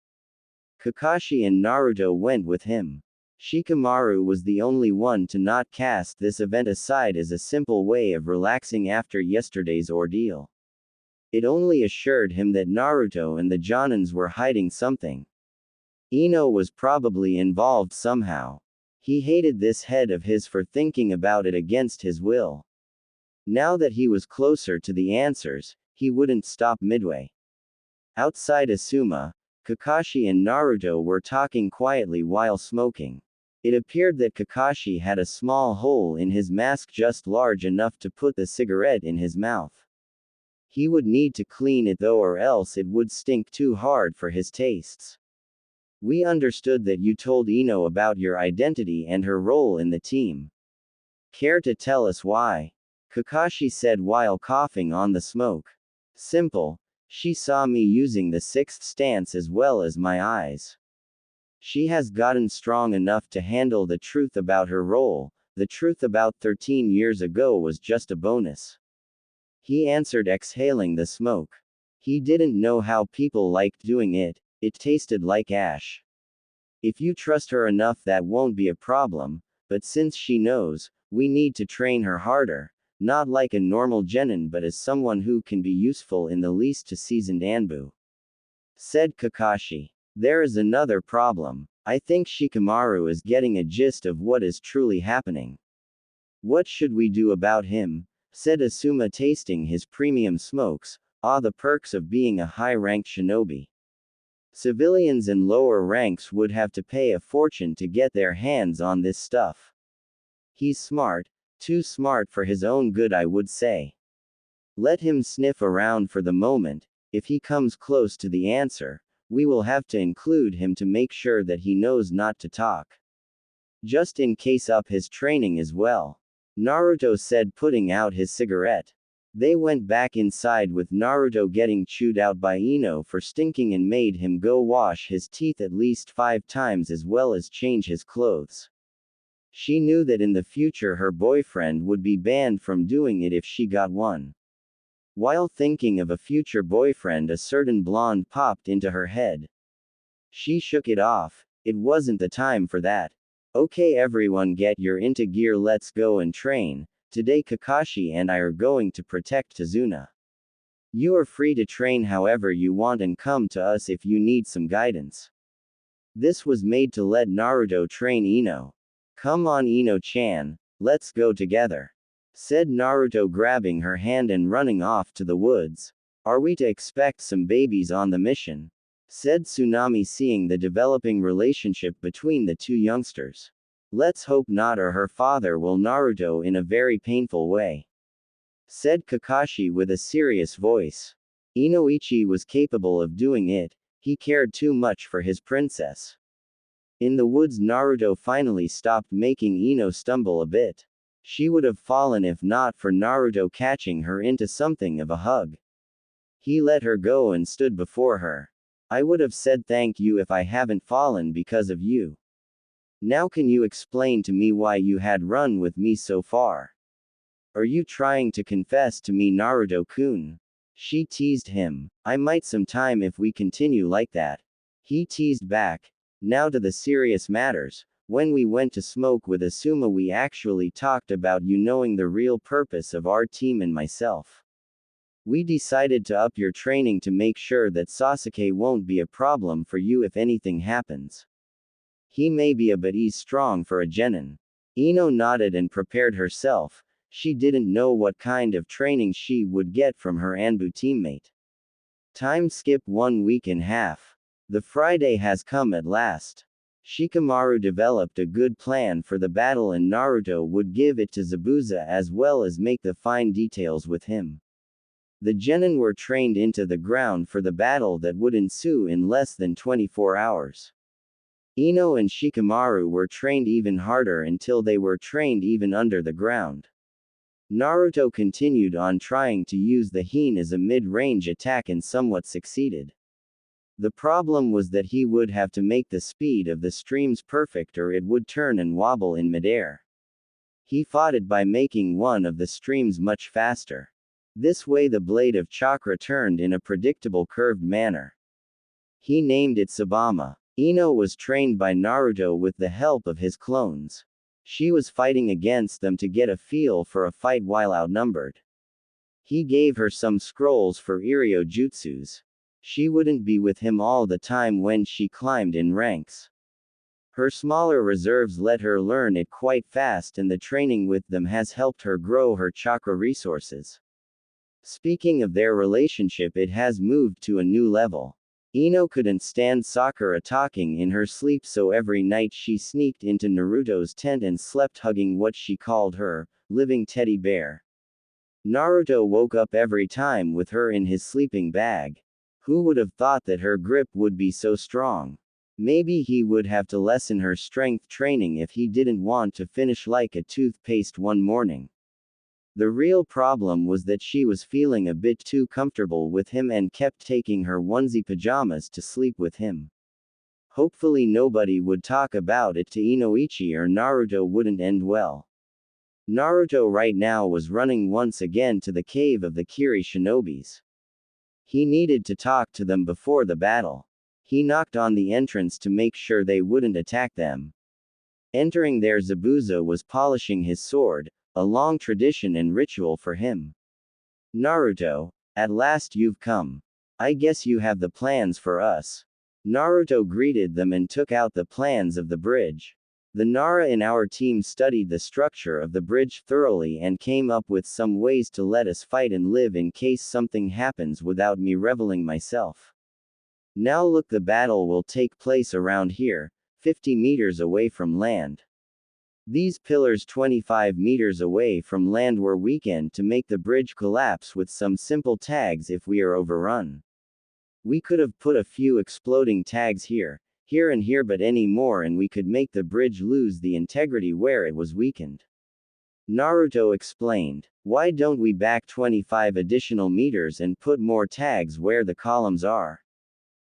Kakashi and Naruto went with him. Shikamaru was the only one to not cast this event aside as a simple way of relaxing after yesterday's ordeal. It only assured him that Naruto and the Jonins were hiding something. Ino was probably involved somehow. He hated this head of his for thinking about it against his will. Now that he was closer to the answers, he wouldn't stop midway. Outside Asuma, Kakashi and Naruto were talking quietly while smoking. It appeared that Kakashi had a small hole in his mask just large enough to put the cigarette in his mouth. He would need to clean it though, or else it would stink too hard for his tastes. We understood that you told Ino about your identity and her role in the team. Care to tell us why? Kakashi said while coughing on the smoke. Simple. She saw me using the sixth stance as well as my eyes. She has gotten strong enough to handle the truth about her role. The truth about 13 years ago was just a bonus. He answered, exhaling the smoke. He didn't know how people liked doing it. It tasted like ash. If you trust her enough, that won't be a problem, but since she knows, we need to train her harder, not like a normal genin but as someone who can be useful in the least to seasoned Anbu. Said Kakashi. There is another problem. I think Shikamaru is getting a gist of what is truly happening. What should we do about him? Said Asuma, tasting his premium smokes. Ah, the perks of being a high-ranked shinobi. Civilians in lower ranks would have to pay a fortune to get their hands on this stuff. He's smart, too smart for his own good, I would say. Let him sniff around for the moment. If he comes close to the answer, we will have to include him to make sure that he knows not to talk. Just in case up his training as well. Naruto said, putting out his cigarette. They went back inside with Naruto getting chewed out by Ino for stinking and made him go wash his teeth at least 5 times as well as change his clothes. She knew that in the future her boyfriend would be banned from doing it if she got one. While thinking of a future boyfriend, a certain blonde popped into her head. She shook it off. It wasn't the time for that. Okay everyone, get your into gear, let's go and train. Today Kakashi and I are going to protect Tazuna. You are free to train however you want and come to us if you need some guidance. This was made to let Naruto train Ino. Come on Ino-chan, let's go together. Said Naruto, grabbing her hand and running off to the woods. Are we to expect some babies on the mission? Said Tsunade, seeing the developing relationship between the two youngsters. Let's hope not, or her father will Naruto in a very painful way. Said Kakashi with a serious voice. Inoichi was capable of doing it, he cared too much for his princess. In the woods, Naruto finally stopped, making Ino stumble a bit. She would have fallen if not for Naruto catching her into something of a hug. He let her go and stood before her. I would have said thank you if I haven't fallen because of you. Now can you explain to me why you had run with me so far? Are you trying to confess to me, Naruto-kun? She teased him. I might sometime if we continue like that. He teased back. Now to the serious matters. When we went to smoke with Asuma, we actually talked about you knowing the real purpose of our team and myself. We decided to up your training to make sure that Sasuke won't be a problem for you if anything happens. He may be a but he's strong for a genin. Ino nodded and prepared herself. She didn't know what kind of training she would get from her Anbu teammate. Time skip 1 week and half. The Friday has come at last. Shikamaru developed a good plan for the battle and Naruto would give it to Zabuza as well as make the fine details with him. The genin were trained into the ground for the battle that would ensue in less than 24 hours. Ino and Shikamaru were trained even harder until they were trained even under the ground. Naruto continued on trying to use the Hin as a mid-range attack and somewhat succeeded. The problem was that he would have to make the speed of the streams perfect or it would turn and wobble in midair. He fought it by making one of the streams much faster. This way the blade of chakra turned in a predictable curved manner. He named it Sabama. Ino was trained by Naruto with the help of his clones. She was fighting against them to get a feel for a fight while outnumbered. He gave her some scrolls for Iryo jutsus. She wouldn't be with him all the time when she climbed in ranks. Her smaller reserves let her learn it quite fast, and the training with them has helped her grow her chakra resources. Speaking of their relationship, it has moved to a new level. Ino couldn't stand Sakura talking in her sleep, so every night she sneaked into Naruto's tent and slept hugging what she called her living teddy bear. Naruto woke up every time with her in his sleeping bag. Who would have thought that her grip would be so strong? Maybe he would have to lessen her strength training if he didn't want to finish like a toothpaste one morning. The real problem was that she was feeling a bit too comfortable with him and kept taking her onesie pajamas to sleep with him. Hopefully nobody would talk about it to Inoichi or Naruto wouldn't end well. Naruto right now was running once again to the cave of the Kiri shinobis. He needed to talk to them before the battle. He knocked on the entrance to make sure they wouldn't attack them. Entering there, Zabuza was polishing his sword, a long tradition and ritual for him. Naruto, at last you've come. I guess you have the plans for us. Naruto greeted them and took out the plans of the bridge. The Nara in our team studied the structure of the bridge thoroughly and came up with some ways to let us fight and live in case something happens without me revealing myself. Now look, the battle will take place around here, 50 meters away from land. These pillars 25 meters away from land were weakened to make the bridge collapse with some simple tags if we are overrun. We could have put a few exploding tags here and here, but any more and we could make the bridge lose the integrity where it was weakened. Naruto explained. Why don't we back 25 additional meters and put more tags where the columns are?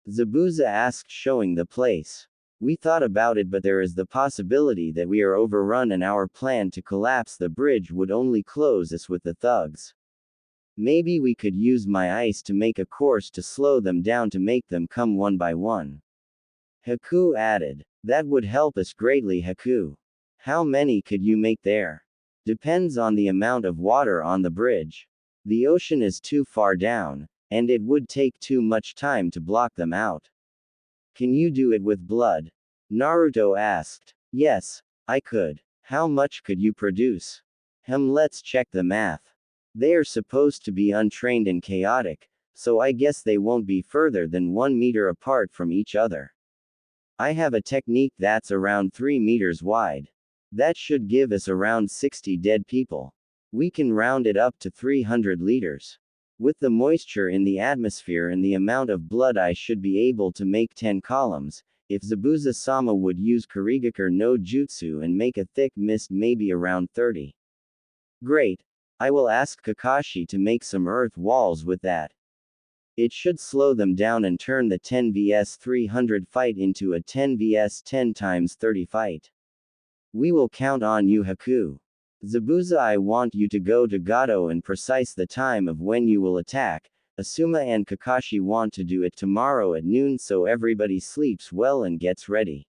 Zabuza asked, showing the place. We thought about it, but there is the possibility that we are overrun and our plan to collapse the bridge would only close us with the thugs. Maybe we could use my ice to make a course to slow them down to make them come one by one. Haku added. That would help us greatly, Haku. How many could you make there? Depends on the amount of water on the bridge. The ocean is too far down, and it would take too much time to block them out. Can you do it with blood? Naruto asked. Yes, I could. How much could you produce? Let's check the math. They are supposed to be untrained and chaotic, so I guess they won't be further than 1 meter apart from each other. I have a technique that's around 3 meters wide. That should give us around 60 dead people. We can round it up to 300 liters. With the moisture in the atmosphere and the amount of blood, I should be able to make 10 columns. If Zabuza-sama would use Kurigakure no Jutsu and make a thick mist, maybe around 30. Great. I will ask Kakashi to make some earth walls with that. It should slow them down and turn the 10 vs 300 fight into a 10 vs 10 times 30 fight. We will count on you, Haku. Zabuza, I want you to go to Gato and precise the time of when you will attack. Asuma and Kakashi want to do it tomorrow at noon so everybody sleeps well and gets ready.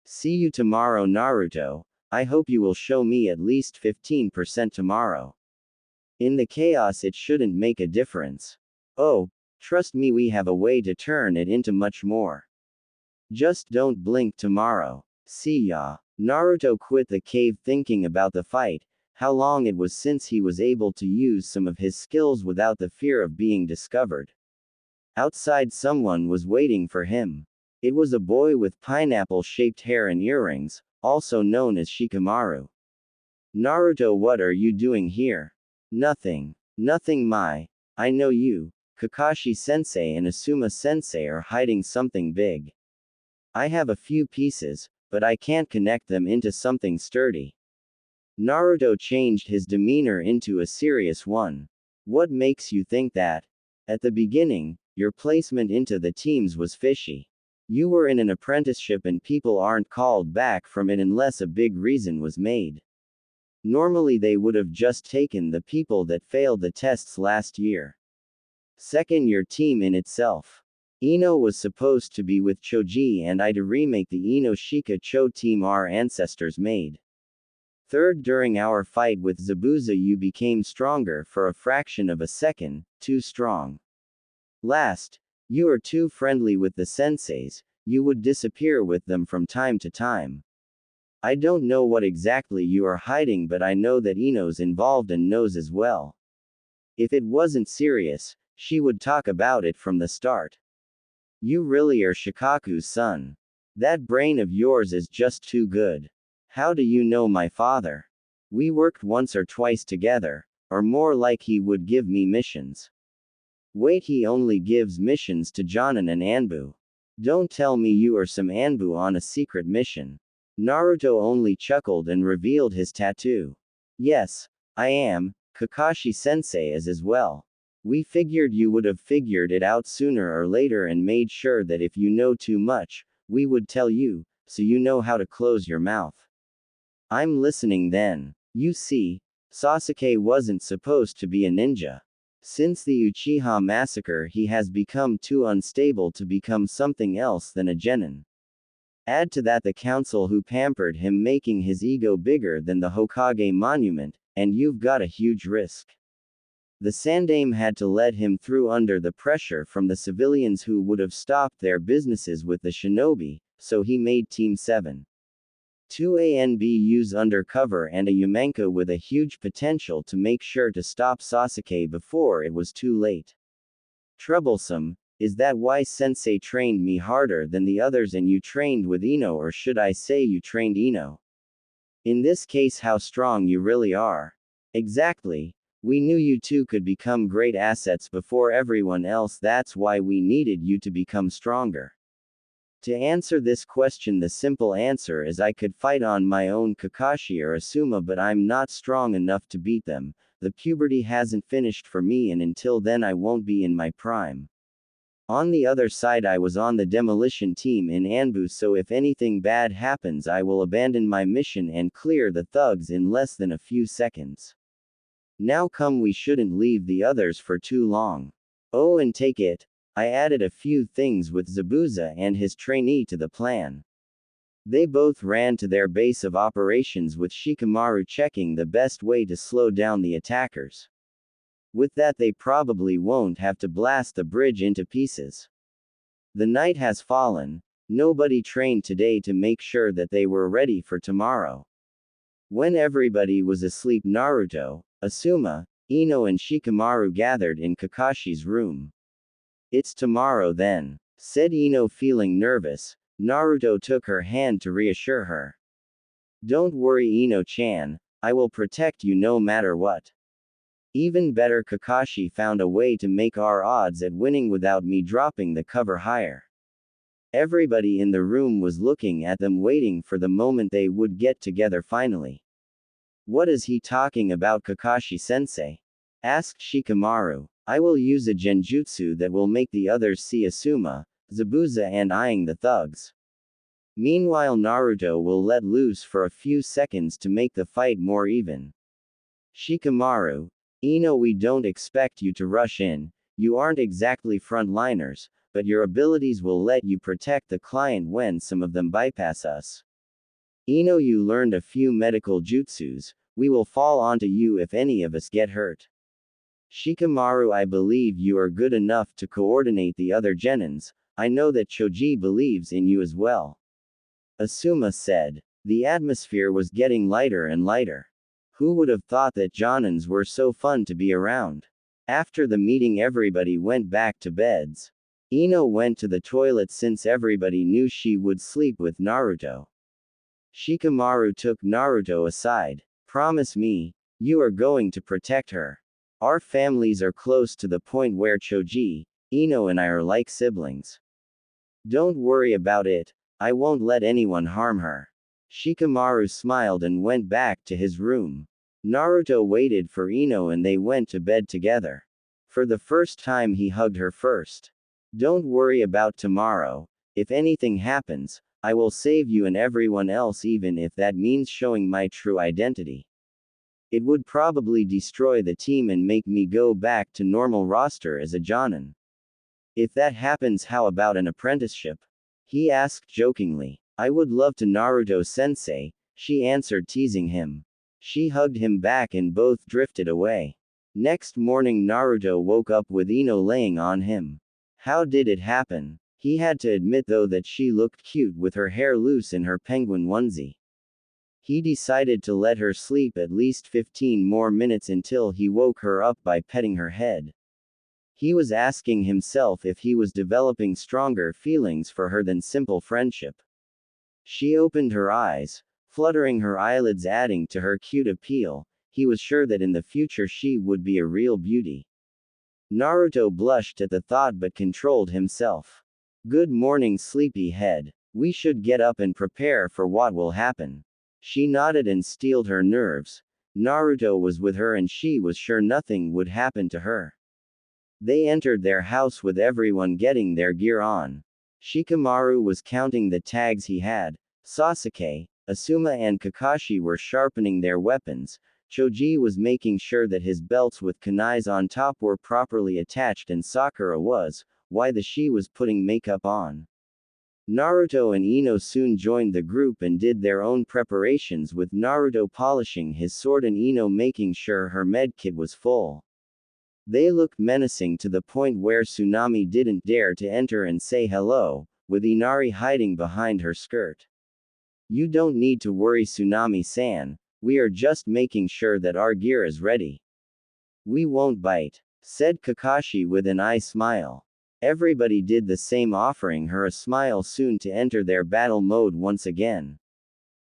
See you tomorrow, Naruto. I hope you will show me at least 15% tomorrow. In the chaos it shouldn't make a difference. Oh, trust me, we have a way to turn it into much more. Just don't blink tomorrow. See ya. Naruto quit the cave thinking about the fight, how long it was since he was able to use some of his skills without the fear of being discovered. Outside someone was waiting for him. It was a boy with pineapple-shaped hair and earrings, also known as Shikamaru. Naruto, what are you doing here? Nothing. Nothing, I know you. Kakashi-sensei and Asuma-sensei are hiding something big. I have a few pieces, but I can't connect them into something sturdy. Naruto changed his demeanor into a serious one. What makes you think that? At the beginning, your placement into the teams was fishy. You were in an apprenticeship and people aren't called back from it unless a big reason was made. Normally they would have just taken the people that failed the tests last year. Second, your team in itself. Ino was supposed to be with Choji and I to remake the Ino Shika Cho team our ancestors made. Third, during our fight with Zabuza you became stronger for a fraction of a second, too strong. Last, you are too friendly with the senseis, you would disappear with them from time to time. I don't know what exactly you are hiding, but I know that Ino's involved and knows as well. If it wasn't serious, she would talk about it from the start. You really are Shikaku's son. That brain of yours is just too good. How do you know my father? We worked once or twice together, or more like he would give me missions. Wait, he only gives missions to Jonin and Anbu. Don't tell me you are some Anbu on a secret mission. Naruto only chuckled and revealed his tattoo. Yes, I am. Kakashi-sensei is as well. We figured you would have figured it out sooner or later and made sure that if you know too much, we would tell you, so you know how to close your mouth. I'm listening then. You see, Sasuke wasn't supposed to be a ninja. Since the Uchiha massacre, he has become too unstable to become something else than a genin. Add to that the council who pampered him, making his ego bigger than the Hokage monument, and you've got a huge risk. The Sandaime had to let him through under the pressure from the civilians who would have stopped their businesses with the shinobi, so he made Team 7. 2 ANBUs undercover and a Yamato with a huge potential to make sure to stop Sasuke before it was too late. Troublesome, is that why Sensei trained me harder than the others and you trained with Ino, or should I say you trained Ino? In this case, how strong you really are. Exactly. We knew you two could become great assets before everyone else, that's why we needed you to become stronger. To answer this question, the simple answer is I could fight on my own Kakashi or Asuma, but I'm not strong enough to beat them. The puberty hasn't finished for me, and until then I won't be in my prime. On the other side, I was on the demolition team in Anbu, so if anything bad happens I will abandon my mission and clear the thugs in less than a few seconds. Now come, we shouldn't leave the others for too long. Oh, and take it, I added a few things with Zabuza and his trainee to the plan. They both ran to their base of operations with Shikamaru checking the best way to slow down the attackers. With that, they probably won't have to blast the bridge into pieces. The night has fallen. Nobody trained today to make sure that they were ready for tomorrow. When everybody was asleep, Naruto, Asuma, Ino and Shikamaru gathered in Kakashi's room. It's tomorrow then, said Ino, feeling nervous. Naruto took her hand to reassure her. Don't worry, Ino-chan, I will protect you no matter what. Even better, Kakashi found a way to make our odds at winning without me dropping the cover higher. Everybody in the room was looking at them, waiting for the moment they would get together finally. What is he talking about, Kakashi-sensei? Asked Shikamaru. I will use a genjutsu that will make the others see Asuma, Zabuza and eyeing the thugs. Meanwhile, Naruto will let loose for a few seconds to make the fight more even. Shikamaru, Ino, we don't expect you to rush in, you aren't exactly frontliners, but your abilities will let you protect the client when some of them bypass us. Ino, you learned a few medical jutsus, we will fall onto you if any of us get hurt. Shikamaru, I believe you are good enough to coordinate the other genins, I know that Choji believes in you as well. Asuma said. The atmosphere was getting lighter and lighter. Who would have thought that Jonins were so fun to be around? After the meeting, everybody went back to beds. Ino went to the toilet since everybody knew she would sleep with Naruto. Shikamaru took Naruto aside. Promise me, you are going to protect her. Our families are close to the point where Choji, Ino and I are like siblings. Don't worry about it, I won't let anyone harm her. Shikamaru smiled and went back to his room. Naruto waited for Ino and they went to bed together. For the first time he hugged her first. Don't worry about tomorrow, if anything happens, I will save you and everyone else, even if that means showing my true identity. It would probably destroy the team and make me go back to normal roster as a Jonin. If that happens, how about an apprenticeship? He asked jokingly. I would love to, Naruto-sensei, she answered, teasing him. She hugged him back and both drifted away. Next morning, Naruto woke up with Ino laying on him. How did it happen? He had to admit though that she looked cute with her hair loose in her penguin onesie. He decided to let her sleep at least 15 more minutes until he woke her up by petting her head. He was asking himself if he was developing stronger feelings for her than simple friendship. She opened her eyes, fluttering her eyelids, adding to her cute appeal. He was sure that in the future she would be a real beauty. Naruto blushed at the thought but controlled himself. Good morning, sleepyhead. We should get up and prepare for what will happen. She nodded and steeled her nerves. Naruto was with her and she was sure nothing would happen to her. They entered their house with everyone getting their gear on. Shikamaru was counting the tags he had. Sasuke, Asuma and Kakashi were sharpening their weapons. Choji was making sure that his belts with kunais on top were properly attached, and Sakura was, why the she was putting makeup on. Naruto and Ino soon joined the group and did their own preparations, with Naruto polishing his sword and Ino making sure her medkit was full. They looked menacing to the point where Tsunade didn't dare to enter and say hello, with Inari hiding behind her skirt. "You don't need to worry, Tsunade-san. We are just making sure that our gear is ready. We won't bite," said Kakashi with an eye smile. Everybody did the same, offering her a smile soon to enter their battle mode once again.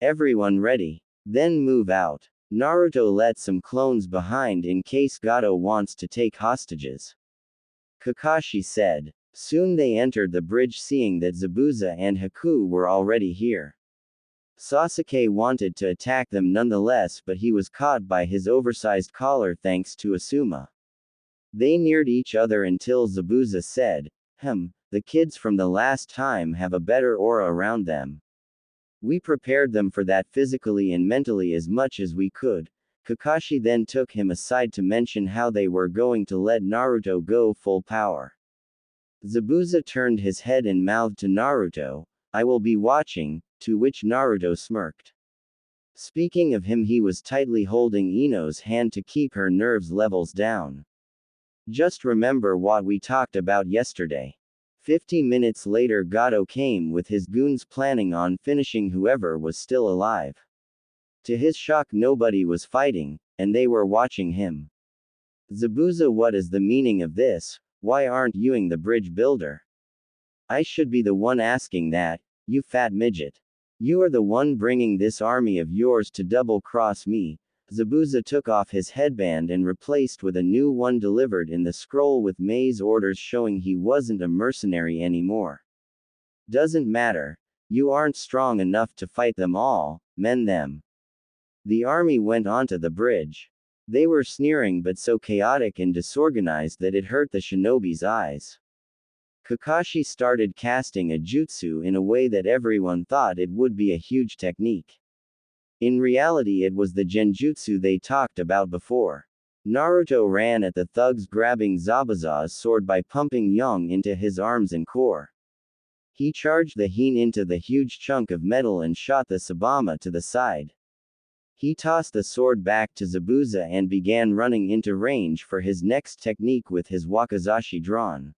"Everyone ready? Then move out." Naruto let some clones behind in case Gato wants to take hostages. Kakashi said. Soon they entered the bridge, seeing that Zabuza and Haku were already here. Sasuke wanted to attack them nonetheless, but he was caught by his oversized collar thanks to Asuma. They neared each other until Zabuza said, "The kids from the last time have a better aura around them. We prepared them for that physically and mentally as much as we could." Kakashi then took him aside to mention how they were going to let Naruto go full power. Zabuza turned his head and mouthed to Naruto, "I will be watching," to which Naruto smirked. Speaking of him, he was tightly holding Ino's hand to keep her nerves levels down. "Just remember what we talked about yesterday." 50 minutes later, Gato came with his goons, planning on finishing whoever was still alive. To his shock, nobody was fighting, and they were watching him. "Zabuza, what is the meaning of this? Why aren't you the bridge builder?" "I should be the one asking that, you fat midget. You are the one bringing this army of yours to double-cross me." Zabuza took off his headband and replaced with a new one delivered in the scroll with May's orders, showing he wasn't a mercenary anymore. "Doesn't matter. You aren't strong enough to fight them all, mend them." The army went onto the bridge. They were sneering, but so chaotic and disorganized that it hurt the shinobi's eyes. Kakashi started casting a jutsu in a way that everyone thought it would be a huge technique. In reality, it was the genjutsu they talked about before. Naruto ran at the thugs, grabbing Zabuza's sword by pumping yang into his arms and core. He charged the hin into the huge chunk of metal and shot the Sabama to the side. He tossed the sword back to Zabuza and began running into range for his next technique with his wakizashi drawn.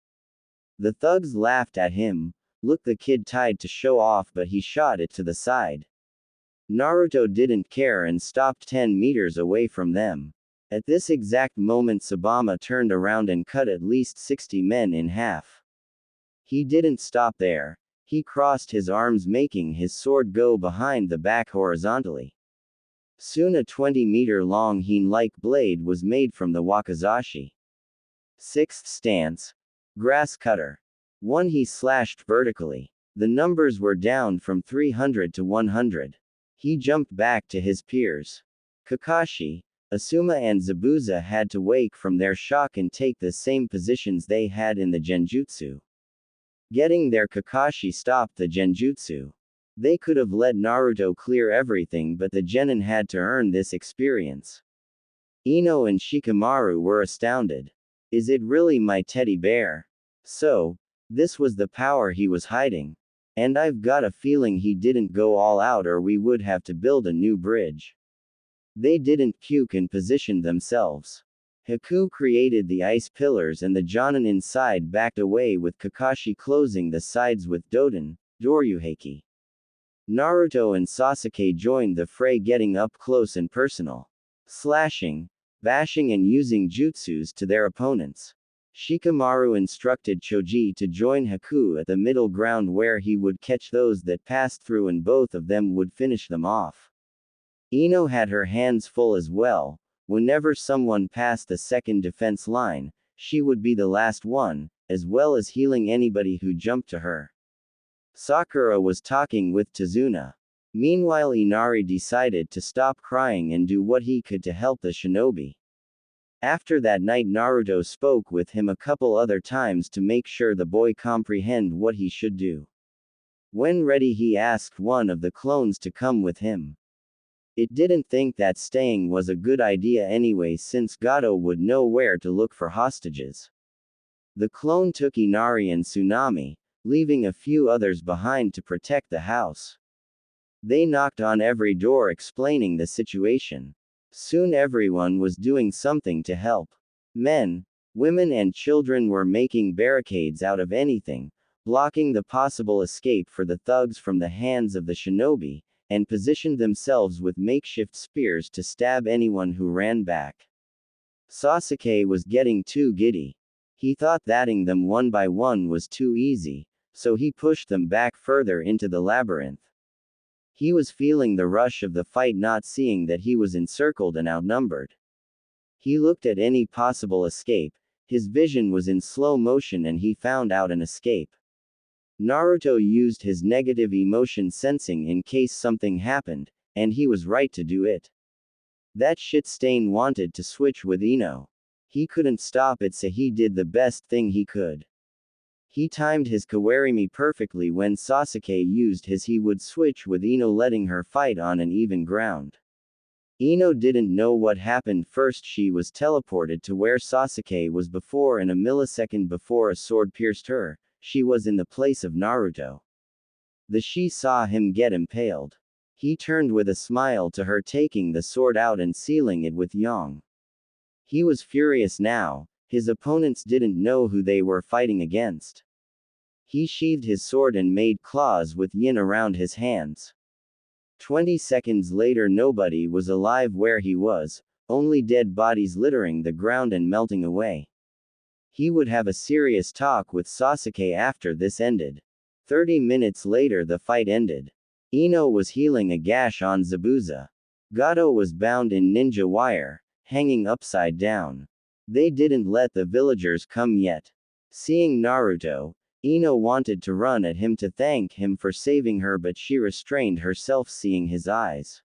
The thugs laughed at him. "Look, the kid tried to show off, but he shot it to the side." Naruto didn't care and stopped 10 meters away from them. At this exact moment, Sabama turned around and cut at least 60 men in half. He didn't stop there. He crossed his arms, making his sword go behind the back horizontally. Soon a 20-meter-long hin-like blade was made from the wakizashi. Sixth stance. Grass cutter. 1. He slashed vertically. The numbers were down from 300 to 100. He jumped back to his peers. Kakashi, Asuma and Zabuza had to wake from their shock and take the same positions they had in the genjutsu. Getting there, Kakashi stopped the genjutsu. They could have let Naruto clear everything, but the genin had to earn this experience. Ino and Shikamaru were astounded. "Is it really my teddy bear?" So, this was the power he was hiding. And I've got a feeling he didn't go all out, or we would have to build a new bridge. They didn't puke and positioned themselves. Haku created the ice pillars and the Jonin inside backed away, with Kakashi closing the sides with Doden, Doryuheki. Naruto and Sasuke joined the fray, getting up close and personal. Slashing, bashing and using jutsus to their opponents. Shikamaru instructed Choji to join Haku at the middle ground, where he would catch those that passed through and both of them would finish them off. Ino had her hands full as well. Whenever someone passed the second defense line, she would be the last one, as well as healing anybody who jumped to her. Sakura was talking with Tazuna. Meanwhile, Inari decided to stop crying and do what he could to help the shinobi. After that night Naruto spoke with him a couple other times to make sure the boy comprehend what he should do. When ready he asked one of the clones to come with him. It didn't think that staying was a good idea anyway since Gato would know where to look for hostages. The clone took Inari and Tsunade, leaving a few others behind to protect the house. They knocked on every door explaining the situation. Soon everyone was doing something to help. Men, women and children were making barricades out of anything, blocking the possible escape for the thugs from the hands of the shinobi, and positioned themselves with makeshift spears to stab anyone who ran back. Sasuke was getting too giddy. He thought thatting them one by one was too easy, so he pushed them back further into the labyrinth. He was feeling the rush of the fight, not seeing that he was encircled and outnumbered. He looked at any possible escape. His vision was in slow motion and he found out an escape. Naruto used his negative emotion sensing in case something happened, and he was right to do it. That shit stain wanted to switch with Ino. He couldn't stop it, so he did the best thing he could. He timed his Kawarimi perfectly. When Sasuke used his, he would switch with Ino, letting her fight on an even ground. Ino didn't know what happened first. She was teleported to where Sasuke was before, and a millisecond before a sword pierced her, she was in the place of Naruto. She saw him get impaled. He turned with a smile to her, taking the sword out and sealing it with yang. He was furious now. His opponents didn't know who they were fighting against. He sheathed his sword and made claws with yin around his hands. 20 seconds later nobody was alive where he was, only dead bodies littering the ground and melting away. He would have a serious talk with Sasuke after this ended. 30 minutes later the fight ended. Ino was healing a gash on Zabuza. Gato was bound in ninja wire, hanging upside down. They didn't let the villagers come yet. Seeing Naruto, Ino wanted to run at him to thank him for saving her, but she restrained herself, seeing his eyes.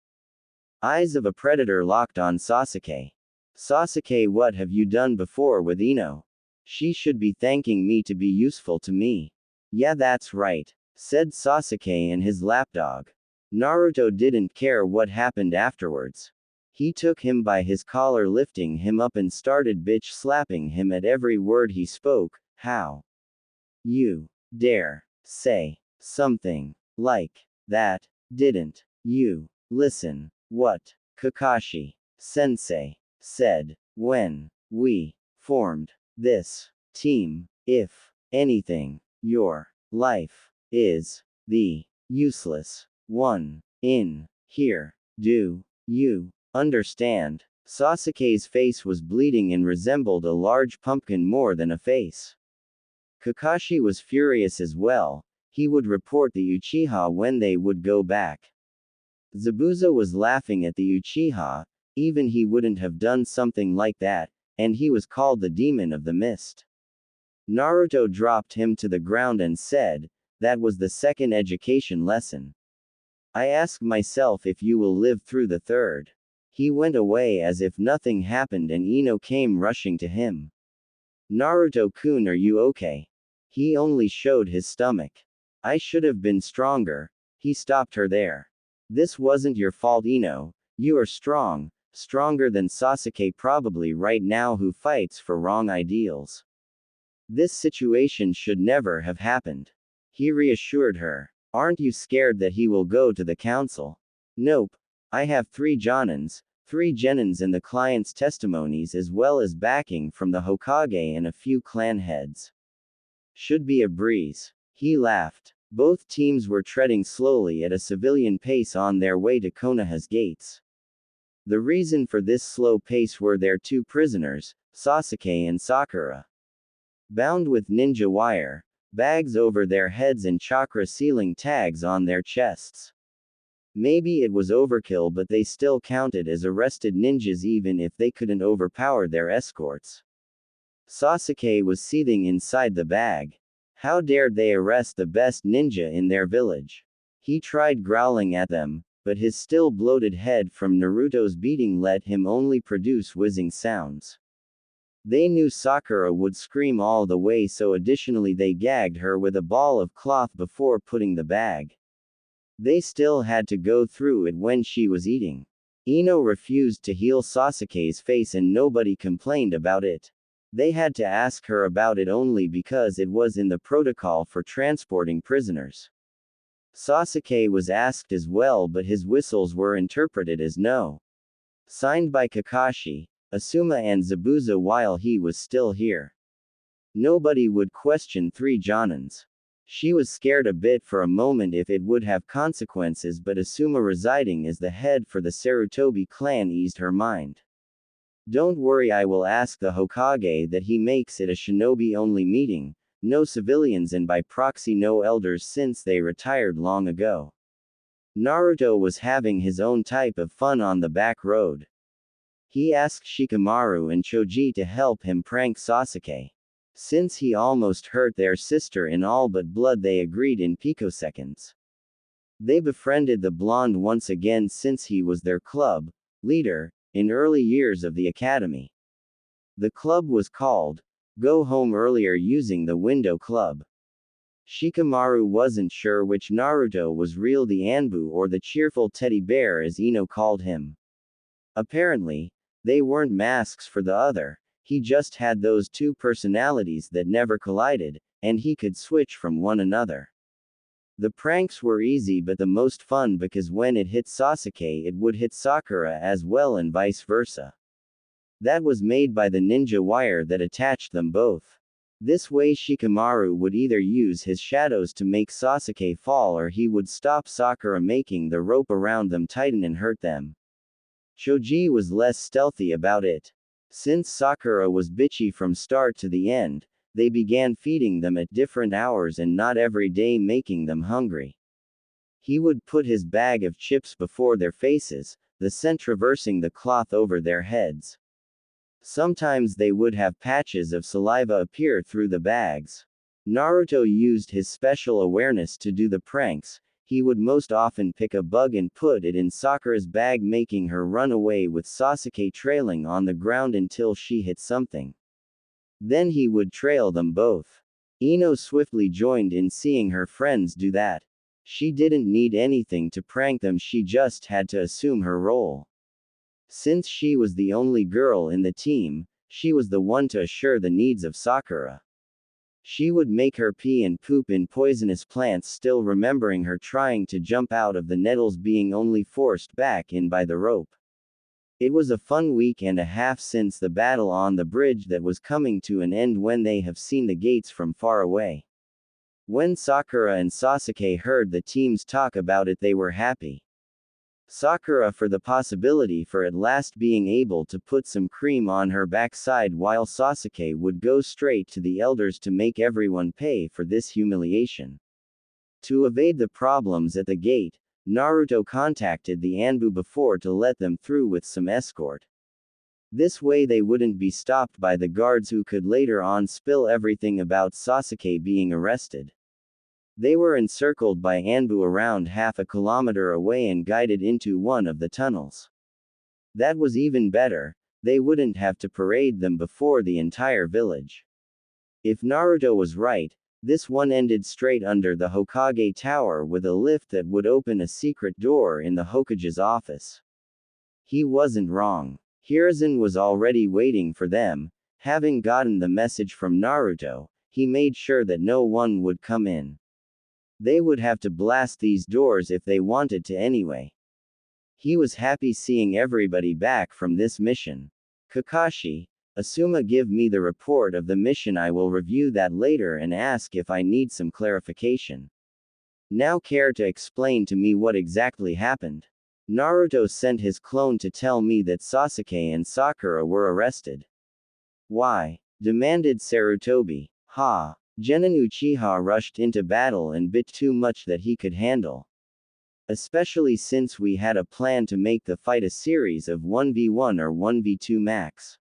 Eyes of a predator locked on Sasuke. Sasuke, what have you done before with Ino? She should be thanking me to be useful to me. Yeah, that's right, said Sasuke and his lapdog. Naruto didn't care what happened afterwards. He took him by his collar, lifting him up, and started bitch slapping him at every word he spoke. How you dare say something like that? Didn't you listen what Kakashi Sensei said when we formed this team? If anything, your life is the useless one in here. Do you understand? Sasuke's face was bleeding and resembled a large pumpkin more than a face. Kakashi was furious as well. He would report the Uchiha when they would go back. Zabuza was laughing at the Uchiha. Even he wouldn't have done something like that, and he was called the Demon of the Mist. Naruto dropped him to the ground and said, "That was the second education lesson. I ask myself if you will live through the third." He went away as if nothing happened, and Ino came rushing to him. Naruto-kun, are you okay? He only showed his stomach. I should have been stronger. He stopped her there. This wasn't your fault, Ino. You are strong, stronger than Sasuke probably right now, who fights for wrong ideals. This situation should never have happened. He reassured her. Aren't you scared that he will go to the council? Nope. I have 3 Jonins, 3 Genins, and the client's testimonies, as well as backing from the Hokage and a few clan heads. Should be a breeze. He laughed. Both teams were treading slowly at a civilian pace on their way to Konoha's gates. The reason for this slow pace were their 2 prisoners, Sasuke and Sakura. Bound with ninja wire, bags over their heads and chakra sealing tags on their chests. Maybe it was overkill, but they still counted as arrested ninjas even if they couldn't overpower their escorts. Sasuke was seething inside the bag. How dared they arrest the best ninja in their village? He tried growling at them, but his still bloated head from Naruto's beating let him only produce whizzing sounds. They knew Sakura would scream all the way, so additionally they gagged her with a ball of cloth before putting the bag. They still had to go through it when she was eating. Ino refused to heal Sasuke's face and nobody complained about it. They had to ask her about it only because it was in the protocol for transporting prisoners. Sasuke was asked as well, but his whistles were interpreted as no. Signed by Kakashi, Asuma and Zabuza while he was still here. Nobody would question 3 Jonins. She was scared a bit for a moment if it would have consequences, but Asuma residing as the head for the Sarutobi clan eased her mind. Don't worry, I will ask the Hokage that he makes it a shinobi-only meeting, no civilians and by proxy no elders since they retired long ago. Naruto was having his own type of fun on the back road. He asked Shikamaru and Choji to help him prank Sasuke. Since he almost hurt their sister in all but blood, they agreed in picoseconds. They befriended the blonde once again since he was their club leader in early years of the academy. The club was called Go Home earlier, using the window club. Shikamaru wasn't sure which Naruto was real, the Anbu or the cheerful teddy bear as Ino called him. Apparently, they weren't masks for the other. He just had those 2 personalities that never collided, and he could switch from one another. The pranks were easy but the most fun because when it hit Sasuke it would hit Sakura as well and vice versa. That was made by the ninja wire that attached them both. This way Shikamaru would either use his shadows to make Sasuke fall or he would stop Sakura, making the rope around them tighten and hurt them. Choji was less stealthy about it. Since Sakura was bitchy from start to the end, they began feeding them at different hours and not every day, making them hungry. He would put his bag of chips before their faces, the scent traversing the cloth over their heads. Sometimes they would have patches of saliva appear through the bags. Naruto used his special awareness to do the pranks. He would most often pick a bug and put it in Sakura's bag, making her run away with Sasuke trailing on the ground until she hit something. Then he would trail them both. Ino swiftly joined in seeing her friends do that. She didn't need anything to prank them, she just had to assume her role. Since she was the only girl in the team, she was the one to assure the needs of Sakura. She would make her pee and poop in poisonous plants, still remembering her trying to jump out of the nettles, being only forced back in by the rope. It was a fun week and a half since the battle on the bridge that was coming to an end when they have seen the gates from far away. When Sakura and Sasuke heard the teams talk about it, they were happy. Sakura for the possibility for at last being able to put some cream on her backside, while Sasuke would go straight to the elders to make everyone pay for this humiliation. To evade the problems at the gate, Naruto contacted the Anbu before to let them through with some escort. This way they wouldn't be stopped by the guards who could later on spill everything about Sasuke being arrested. They were encircled by Anbu around half a kilometer away and guided into one of the tunnels. That was even better, they wouldn't have to parade them before the entire village. If Naruto was right, this one ended straight under the Hokage tower with a lift that would open a secret door in the Hokage's office. He wasn't wrong. Hiruzen was already waiting for them. Having gotten the message from Naruto, he made sure that no one would come in. They would have to blast these doors if they wanted to anyway. He was happy seeing everybody back from this mission. Kakashi, Asuma, give me the report of the mission, I will review that later and ask if I need some clarification. Now care to explain to me what exactly happened? Naruto sent his clone to tell me that Sasuke and Sakura were arrested. Why? Demanded Sarutobi. Ha! Genin Uchiha rushed into battle and bit too much that he could handle. Especially since we had a plan to make the fight a series of 1v1 or 1v2 max.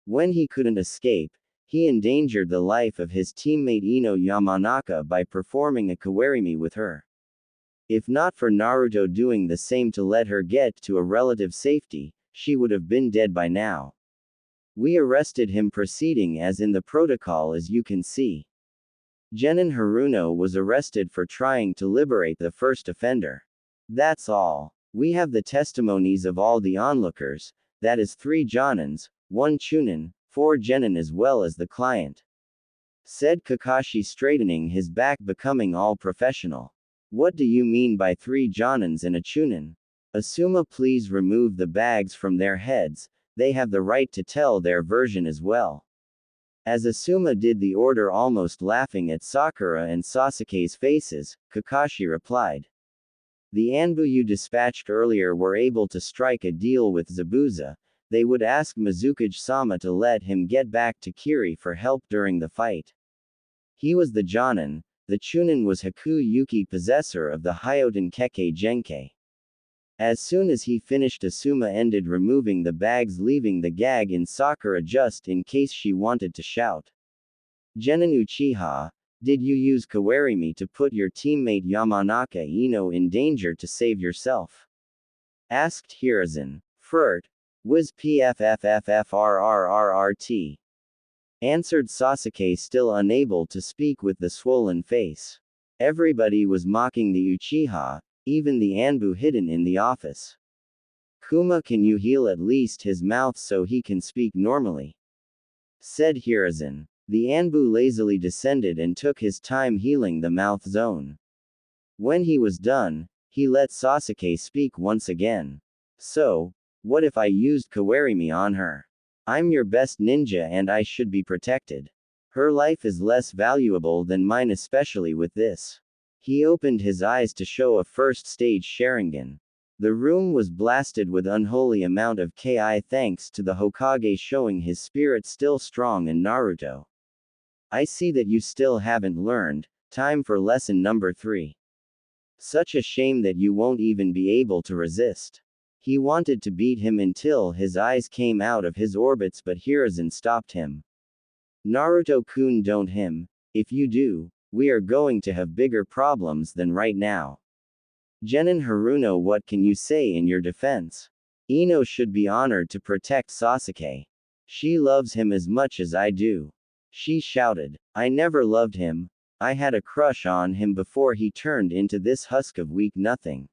When he couldn't escape, he endangered the life of his teammate Ino Yamanaka by performing a kawarimi with her. If not for Naruto doing the same to let her get to a relative safety, she would have been dead by now. We arrested him proceeding as in the protocol as you can see. Genin Haruno was arrested for trying to liberate the first offender. That's all. We have the testimonies of all the onlookers, that is 3 Jonins, 1 Chunin, 4 Genin as well as the client. Said Kakashi straightening his back becoming all professional. What do you mean by 3 Jonins and a Chunin? Asuma, please remove the bags from their heads, they have the right to tell their version as well. As Asuma did the order almost laughing at Sakura and Sasuke's faces, Kakashi replied. The Anbu you dispatched earlier were able to strike a deal with Zabuza, they would ask Mizukage-sama to let him get back to Kiri for help during the fight. He was the Jonin, the Chunin was Haku Yuki, possessor of the Hyoten Kekkei Genkei. As soon as he finished, Asuma ended removing the bags, leaving the gag in Sakura just in case she wanted to shout. Genin Uchiha, did you use Kawarimi to put your teammate Yamanaka Ino in danger to save yourself? Asked Hiruzen. Furt. Wiz PFFFFRRRRT. Answered Sasuke, still unable to speak with the swollen face. Everybody was mocking the Uchiha, even the Anbu hidden in the office. Kuma, can you heal at least his mouth so he can speak normally? Said Hiruzen. The Anbu lazily descended and took his time healing the mouth zone. When he was done, he let Sasuke speak once again. So, what if I used Kawarimi on her? I'm your best ninja and I should be protected. Her life is less valuable than mine, especially with this. He opened his eyes to show a first stage Sharingan. The room was blasted with unholy amount of Ki thanks to the Hokage showing his spirit still strong in Naruto. I see that you still haven't learned. Time for lesson number 3. Such a shame that you won't even be able to resist. He wanted to beat him until his eyes came out of his orbits, but Hiruzen stopped him. Naruto-kun, don't him. If you do, we are going to have bigger problems than right now. Genin Haruno, what can you say in your defense? Ino should be honored to protect Sasuke. She loves him as much as I do. She shouted. I never loved him. I had a crush on him before he turned into this husk of weak nothing.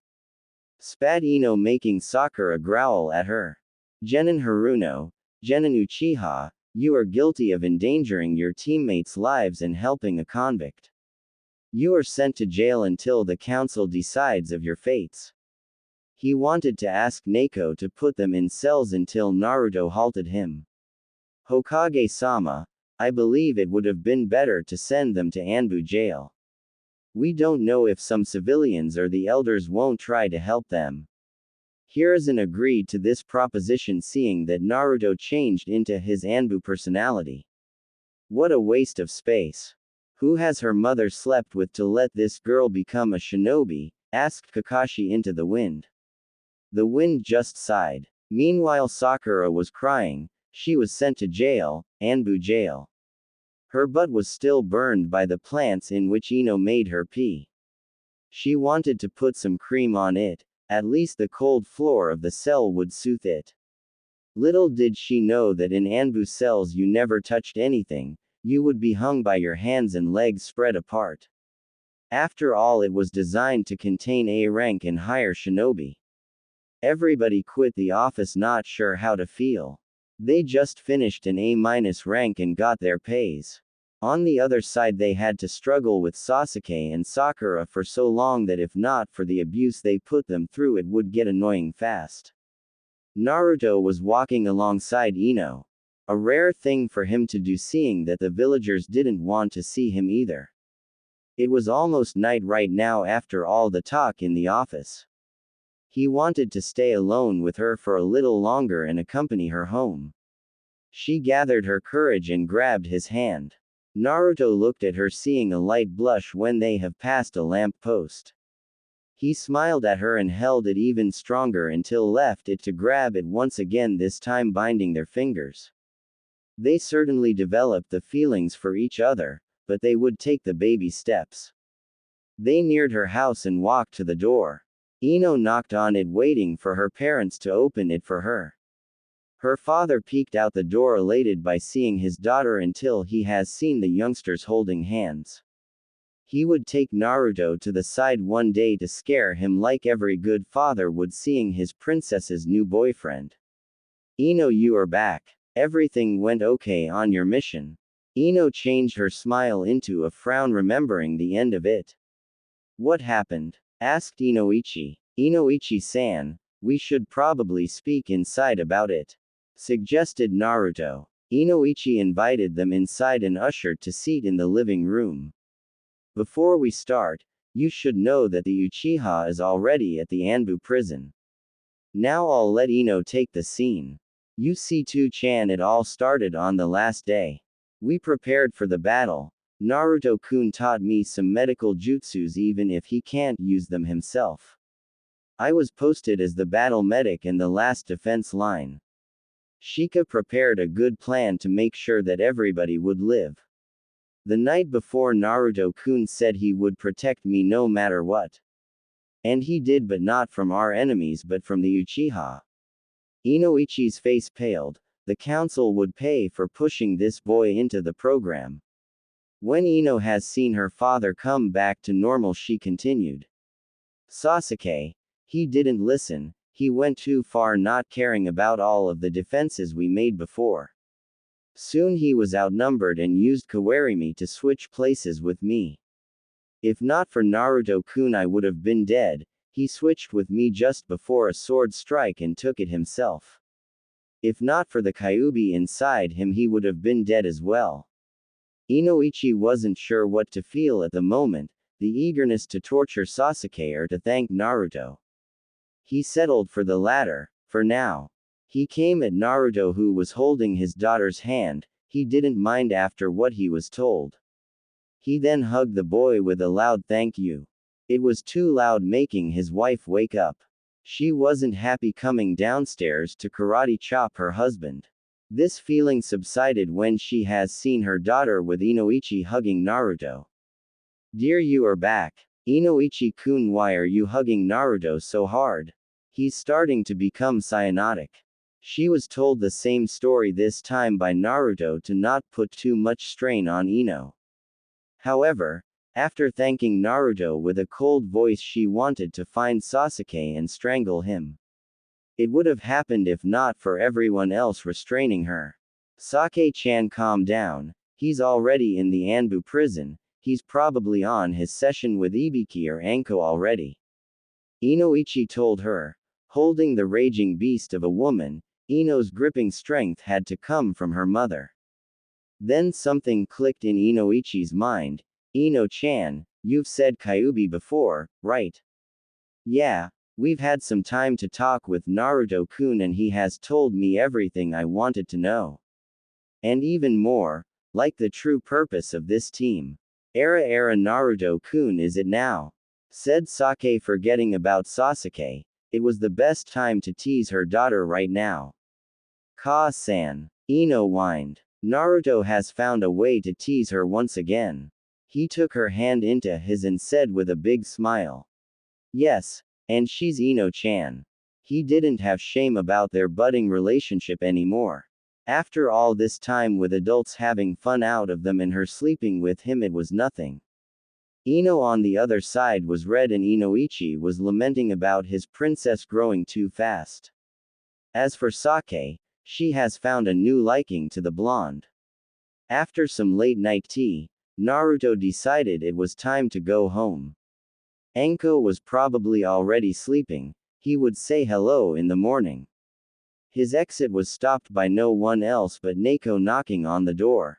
Spat Ino, making Sakura growl at her. Genin Haruno, Genin Uchiha, you are guilty of endangering your teammates' lives and helping a convict. You are sent to jail until the council decides of your fates. He wanted to ask Neko to put them in cells until Naruto halted him. Hokage-sama, I believe it would have been better to send them to Anbu jail. We don't know if some civilians or the elders won't try to help them. Hiruzen agreed to this proposition, seeing that Naruto changed into his Anbu personality. What a waste of space. Who has her mother slept with to let this girl become a shinobi? Asked Kakashi into the wind. The wind just sighed. Meanwhile, Sakura was crying. She was sent to jail, Anbu jail. Her butt was still burned by the plants in which Ino made her pee. She wanted to put some cream on it, at least the cold floor of the cell would soothe it. Little did she know that in Anbu cells you never touched anything, you would be hung by your hands and legs spread apart. After all, it was designed to contain A rank and higher shinobi. Everybody quit the office not sure how to feel. They just finished an A- rank and got their pays. On the other side, they had to struggle with Sasuke and Sakura for so long that if not for the abuse they put them through, it would get annoying fast. Naruto was walking alongside Ino. A rare thing for him to do, seeing that the villagers didn't want to see him either. It was almost night right now after all the talk in the office. He wanted to stay alone with her for a little longer and accompany her home. She gathered her courage and grabbed his hand. Naruto looked at her, seeing a light blush when they have passed a lamp post. He smiled at her and held it even stronger until left it to grab it once again, this time binding their fingers. They certainly developed the feelings for each other, but they would take the baby steps. They neared her house and walked to the door. Ino knocked on it, waiting for her parents to open it for her. Her father peeked out the door elated by seeing his daughter until he has seen the youngsters holding hands. He would take Naruto to the side one day to scare him like every good father would seeing his princess's new boyfriend. Ino, you are back. Everything went okay on your mission. Ino changed her smile into a frown remembering the end of it. What happened? Asked Inoichi. Inoichi-san, we should probably speak inside about it, suggested Naruto. Inoichi invited them inside and ushered to seat in the living room. Before we start, you should know that the Uchiha is already at the Anbu prison. Now I'll let Ino take the scene. You see Two-chan, it all started on the last day. We prepared for the battle. Naruto-kun taught me some medical jutsus even if he can't use them himself. I was posted as the battle medic and the last defense line. Shika prepared a good plan to make sure that everybody would live. The night before, Naruto-kun said he would protect me no matter what. And he did, but not from our enemies but from the Uchiha. Inoichi's face paled. The council would pay for pushing this boy into the program. When Ino has seen her father come back to normal, she continued. Sasuke. He didn't listen, he went too far, not caring about all of the defenses we made before. Soon he was outnumbered and used Kawarimi to switch places with me. If not for Naruto-kun, I would have been dead. He switched with me just before a sword strike and took it himself. If not for the Kyuubi inside him, he would have been dead as well. Inoichi wasn't sure what to feel at the moment, the eagerness to torture Sasuke or to thank Naruto. He settled for the latter, for now. He came at Naruto, who was holding his daughter's hand. He didn't mind after what he was told. He then hugged the boy with a loud thank you. It was too loud, making his wife wake up. She wasn't happy coming downstairs to karate chop her husband. This feeling subsided when she has seen her daughter with Inoichi hugging Naruto. Dear, you are back. Inoichi-kun, why are you hugging Naruto so hard? He's starting to become cyanotic. She was told the same story this time by Naruto to not put too much strain on Ino. However, after thanking Naruto with a cold voice, she wanted to find Sasuke and strangle him. It would have happened if not for everyone else restraining her. Sake-chan, calm down. He's already in the Anbu prison. He's probably on his session with Ibiki or Anko already. Inoichi told her. Holding the raging beast of a woman, Ino's gripping strength had to come from her mother. Then something clicked in Inoichi's mind. Ino-chan, you've said Kyuubi before, right? Yeah, we've had some time to talk with Naruto-kun and he has told me everything I wanted to know. And even more, like the true purpose of this team. Era Naruto-kun, is it now? Said Sake, forgetting about Sasuke. It was the best time to tease her daughter right now. Ka-san. Ino whined. Naruto has found a way to tease her once again. He took her hand into his and said with a big smile. Yes, and she's Ino-chan. He didn't have shame about their budding relationship anymore. After all this time with adults having fun out of them and her sleeping with him, it was nothing. Ino on the other side was red and Inoichi was lamenting about his princess growing too fast. As for Sake, she has found a new liking to the blonde. After some late night tea, Naruto decided it was time to go home. Anko was probably already sleeping. He would say hello in the morning. His exit was stopped by no one else but Neko knocking on the door.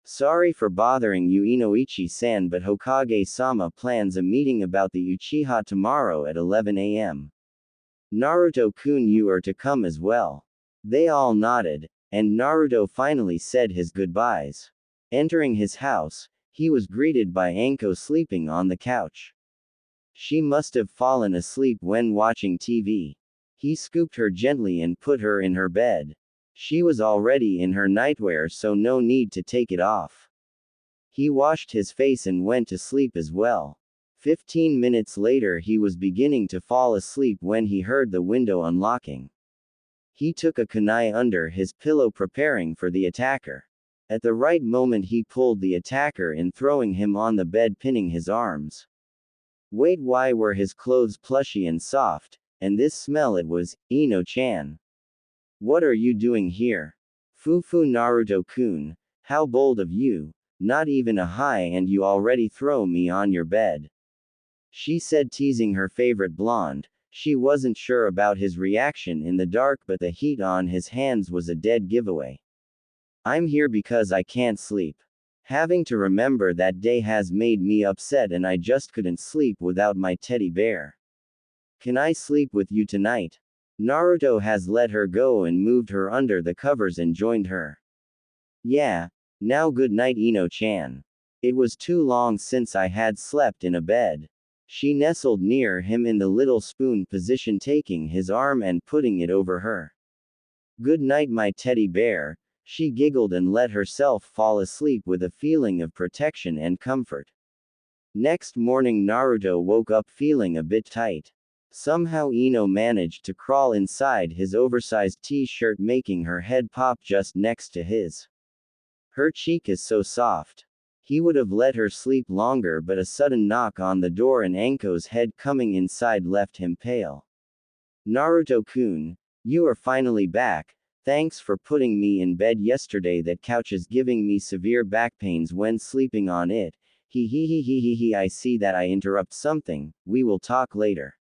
Sorry for bothering you, Inoichi-san, but Hokage-sama plans a meeting about the Uchiha tomorrow at 11 a.m. Naruto-kun, you are to come as well. They all nodded, and Naruto finally said his goodbyes. Entering his house, he was greeted by Anko sleeping on the couch. She must have fallen asleep when watching TV. He scooped her gently and put her in her bed. She was already in her nightwear, so no need to take it off. He washed his face and went to sleep as well. 15 minutes later, he was beginning to fall asleep when he heard the window unlocking. He took a kunai under his pillow preparing for the attacker. At the right moment he pulled the attacker in, throwing him on the bed, pinning his arms. Wait, why were his clothes plushy and soft? And this smell, it was Ino-chan. What are you doing here? Fufu Naruto-kun, how bold of you, not even a hi and you already throw me on your bed. She said, teasing her favorite blonde. She wasn't sure about his reaction in the dark, but the heat on his hands was a dead giveaway. I'm here because I can't sleep. Having to remember that day has made me upset and I just couldn't sleep without my teddy bear. Can I sleep with you tonight? Naruto has let her go and moved her under the covers and joined her. Yeah. Now good night, Ino-chan. It was too long since I had slept in a bed. She nestled near him in the little spoon position, taking his arm and putting it over her. Good night, my teddy bear. She giggled and let herself fall asleep with a feeling of protection and comfort. Next morning Naruto woke up feeling a bit tight. Somehow Ino managed to crawl inside his oversized t-shirt, making her head pop just next to his. Her cheek is so soft. He would have let her sleep longer, but a sudden knock on the door and Anko's head coming inside left him pale. Naruto-kun, you are finally back. Thanks for putting me in bed yesterday. That couch is giving me severe back pains when sleeping on it. I see that I interrupt something. We will talk later.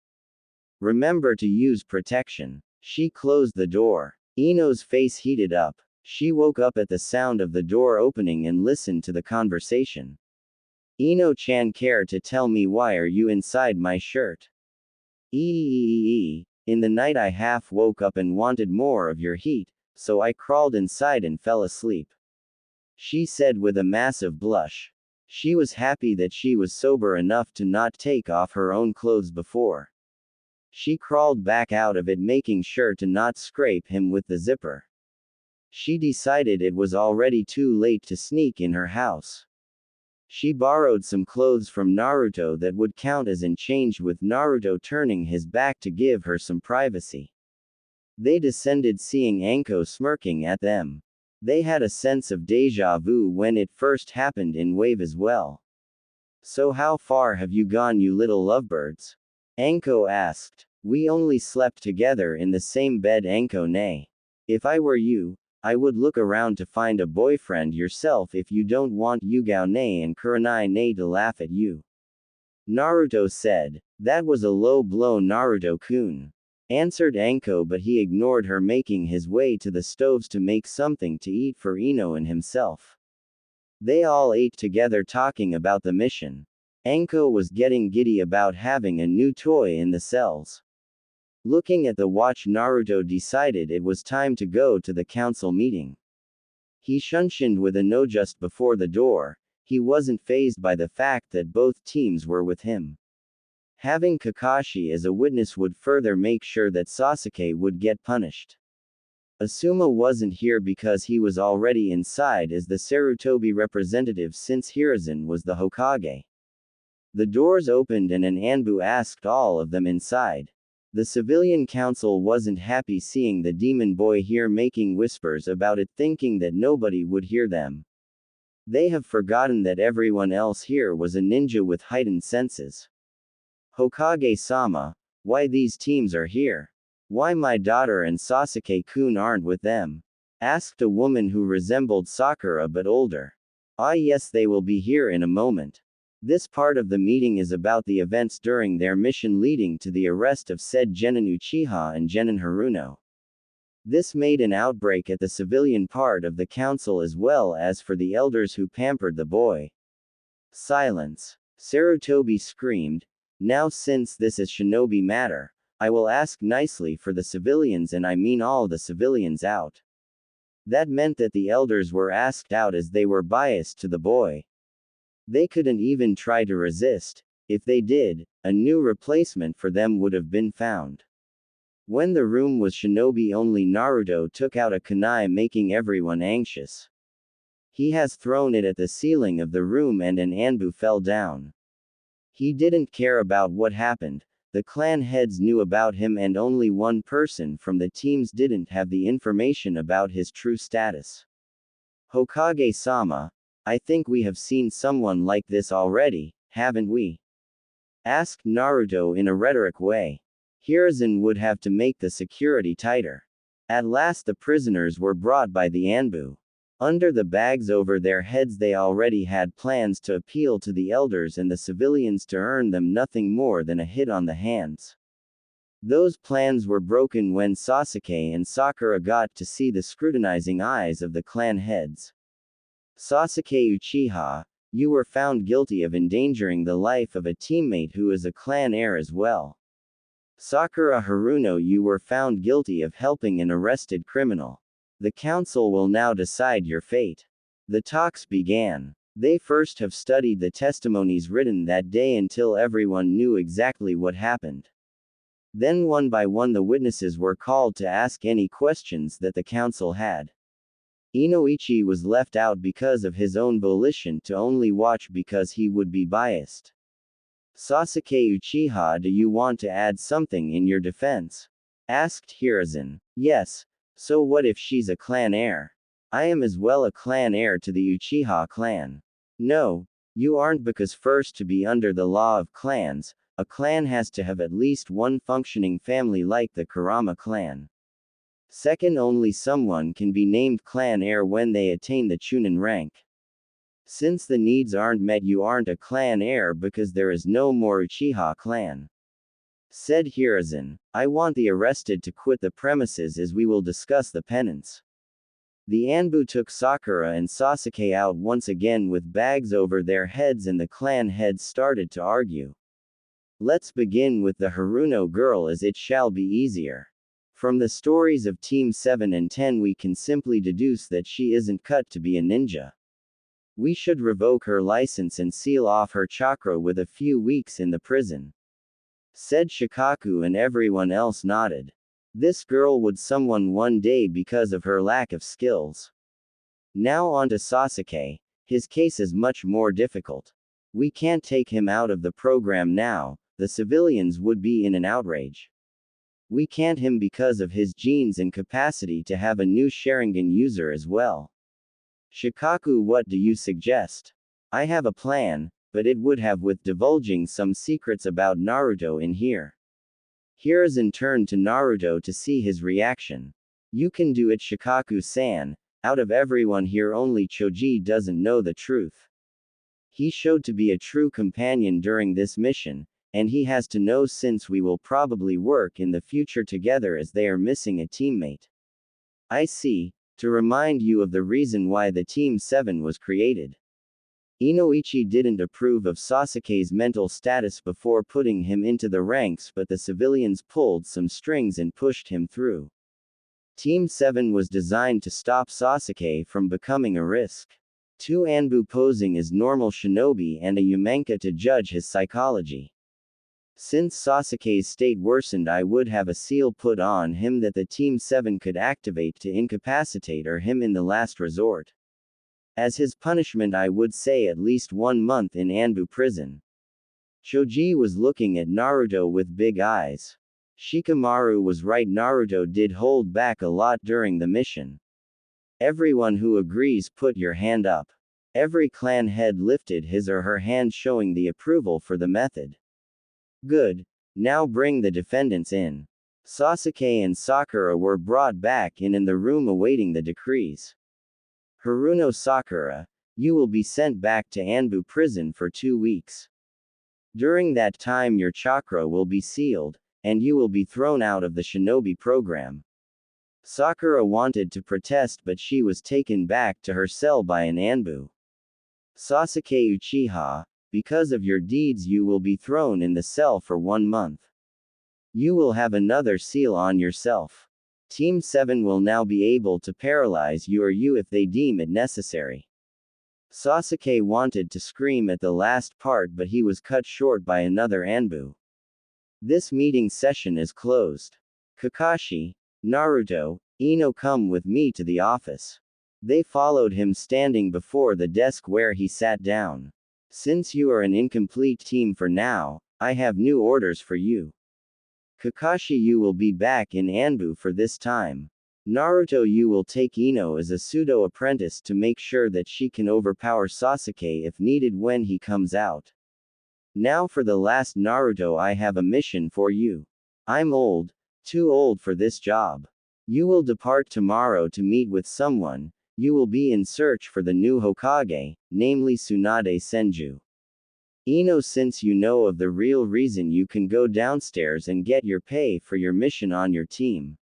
Remember to use protection. She closed the door. Ino's face heated up. She woke up at the sound of the door opening and listened to the conversation. Ino-chan, care to tell me why are you inside my shirt? In the night I half woke up and wanted more of your heat, so I crawled inside and fell asleep. She said with a massive blush. She was happy that she was sober enough to not take off her own clothes before. She crawled back out of it, making sure to not scrape him with the zipper. She decided it was already too late to sneak in her house. She borrowed some clothes from Naruto that would count as in change, with Naruto turning his back to give her some privacy. They descended, seeing Anko smirking at them. They had a sense of deja vu when it first happened in Wave as well. So how far have you gone, you little lovebirds? Anko asked. We only slept together in the same bed, Anko. Nay. If I were you, I would look around to find a boyfriend yourself if you don't want Yugao Nei and Kurenai Nei to laugh at you. Naruto said. That was a low blow, Naruto-kun. Answered Anko, but he ignored her, making his way to the stoves to make something to eat for Ino and himself. They all ate together, talking about the mission. Anko was getting giddy about having a new toy in the cells. Looking at the watch, Naruto decided it was time to go to the council meeting. He shunshined with a no just before the door. He wasn't fazed by the fact that both teams were with him. Having Kakashi as a witness would further make sure that Sasuke would get punished. Asuma wasn't here because he was already inside as the Sarutobi representative, since Hiruzen was the Hokage. The doors opened and an Anbu asked all of them inside. The civilian council wasn't happy seeing the demon boy here, making whispers about it, thinking that nobody would hear them. They have forgotten that everyone else here was a ninja with heightened senses. Hokage-sama, why these teams are here? Why my daughter and Sasuke-kun aren't with them? Asked a woman who resembled Sakura but older. Ah yes, they will be here in a moment. This part of the meeting is about the events during their mission leading to the arrest of said Genin Uchiha and Genin Haruno. This made an outbreak at the civilian part of the council as well as for the elders who pampered the boy. Silence. Sarutobi screamed. Now since this is shinobi matter, I will ask nicely for the civilians, and I mean all the civilians, out. That meant that the elders were asked out as they were biased to the boy. They couldn't even try to resist. If they did, a new replacement for them would have been found. When the room was shinobi only, Naruto took out a kunai, making everyone anxious. He has thrown it at the ceiling of the room and an Anbu fell down. He didn't care about what happened. The clan heads knew about him and only one person from the teams didn't have the information about his true status. Hokage-sama, I think we have seen someone like this already, haven't we? Asked Naruto in a rhetoric way. Hiruzen would have to make the security tighter. At last the prisoners were brought by the Anbu. Under the bags over their heads they already had plans to appeal to the elders and the civilians to earn them nothing more than a hit on the hands. Those plans were broken when Sasuke and Sakura got to see the scrutinizing eyes of the clan heads. Sasuke Uchiha, you were found guilty of endangering the life of a teammate who is a clan heir as well. Sakura Haruno, you were found guilty of helping an arrested criminal. The council will now decide your fate. The talks began. They first have studied the testimonies written that day until everyone knew exactly what happened. Then one by one the witnesses were called to ask any questions that the council had. Inoichi was left out because of his own volition to only watch because he would be biased. Sasuke Uchiha, do you want to add something in your defense? Asked Hiruzen. Yes. So what if she's a clan heir? I am as well a clan heir to the Uchiha clan. No, you aren't, because first, to be under the law of clans, a clan has to have at least one functioning family like the Kurama clan. Second, only someone can be named clan heir when they attain the Chunin rank. Since the needs aren't met, you aren't a clan heir because there is no more Uchiha clan. Said Hiruzen. I want the arrested to quit the premises as we will discuss the penance. The Anbu took Sakura and Sasuke out once again with bags over their heads and the clan heads started to argue. Let's begin with the Haruno girl as it shall be easier. From the stories of Team 7 and 10 we can simply deduce that she isn't cut to be a ninja. We should revoke her license and seal off her chakra with a few weeks in the prison. Said Shikaku and everyone else nodded. This girl would someone one day because of her lack of skills. Now on to Sasuke. His case is much more difficult. We can't take him out of the program now, the civilians would be in an outrage. We can't him because of his genes and capacity to have a new Sharingan user as well. Shikaku, what do you suggest? I have a plan, but it would have with divulging some secrets about Naruto in here. Hiruzen turned to Naruto to see his reaction. You can do it, Shikaku-san. Out of everyone here only Choji doesn't know the truth. He showed to be a true companion during this mission, and he has to know since we will probably work in the future together as they are missing a teammate. I see, to remind you of the reason why the Team 7 was created. Inoichi didn't approve of Sasuke's mental status before putting him into the ranks, but the civilians pulled some strings and pushed him through. Team 7 was designed to stop Sasuke from becoming a risk. 2 Anbu posing as normal shinobi and a Umanka to judge his psychology. Since Sasuke's state worsened, I would have a seal put on him that the Team 7 could activate to incapacitate or him in the last resort. As his punishment I would say at least 1 month in Anbu prison. Choji was looking at Naruto with big eyes. Shikamaru was right, Naruto did hold back a lot during the mission. Everyone who agrees put your hand up. Every clan head lifted his or her hand showing the approval for the method. Good. Now bring the defendants in. Sasuke and Sakura were brought back in the room awaiting the decrees. Haruno Sakura, you will be sent back to Anbu prison for 2 weeks. During that time your chakra will be sealed, and you will be thrown out of the shinobi program. Sakura wanted to protest but she was taken back to her cell by an Anbu. Sasuke Uchiha, because of your deeds you will be thrown in the cell for 1 month. You will have another seal on yourself. Team 7 will now be able to paralyze you or you if they deem it necessary. Sasuke wanted to scream at the last part but he was cut short by another Anbu. This meeting session is closed. Kakashi, Naruto, Ino, come with me to the office. They followed him standing before the desk where he sat down. Since you are an incomplete team for now, I have new orders for you. Kakashi, you will be back in Anbu for this time. Naruto, you will take Ino as a pseudo-apprentice to make sure that she can overpower Sasuke if needed when he comes out. Now for the last, Naruto, I have a mission for you. I'm old, too old for this job. You will depart tomorrow to meet with someone. You will be in search for the new Hokage, namely Tsunade Senju. Ino, since you know of the real reason, you can go downstairs and get your pay for your mission on your team.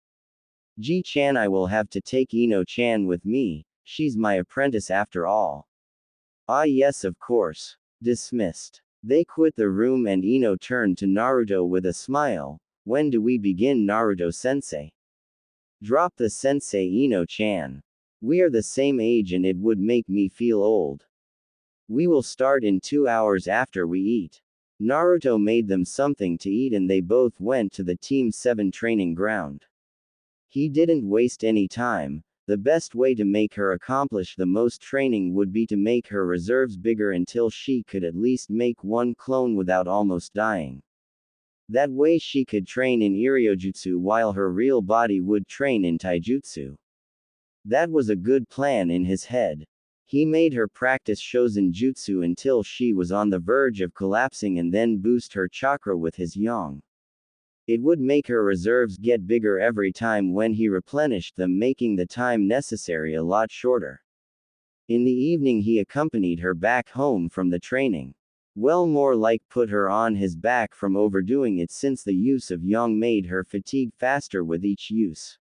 Ji-chan, I will have to take Ino-chan with me, she's my apprentice after all. Ah yes, of course. Dismissed. They quit the room and Ino turned to Naruto with a smile. When do we begin, Naruto-sensei? Drop the sensei, Ino-chan. We are the same age and it would make me feel old. We will start in 2 hours after we eat. Naruto made them something to eat and they both went to the Team 7 training ground. He didn't waste any time. The best way to make her accomplish the most training would be to make her reserves bigger until she could at least make one clone without almost dying. That way she could train in Iryojutsu while her real body would train in Taijutsu. That was a good plan in his head. He made her practice Shozen Jutsu until she was on the verge of collapsing and then boost her chakra with his yang. It would make her reserves get bigger every time when he replenished them, making the time necessary a lot shorter. In the evening he accompanied her back home from the training. Well, more like put her on his back from overdoing it, since the use of yang made her fatigue faster with each use.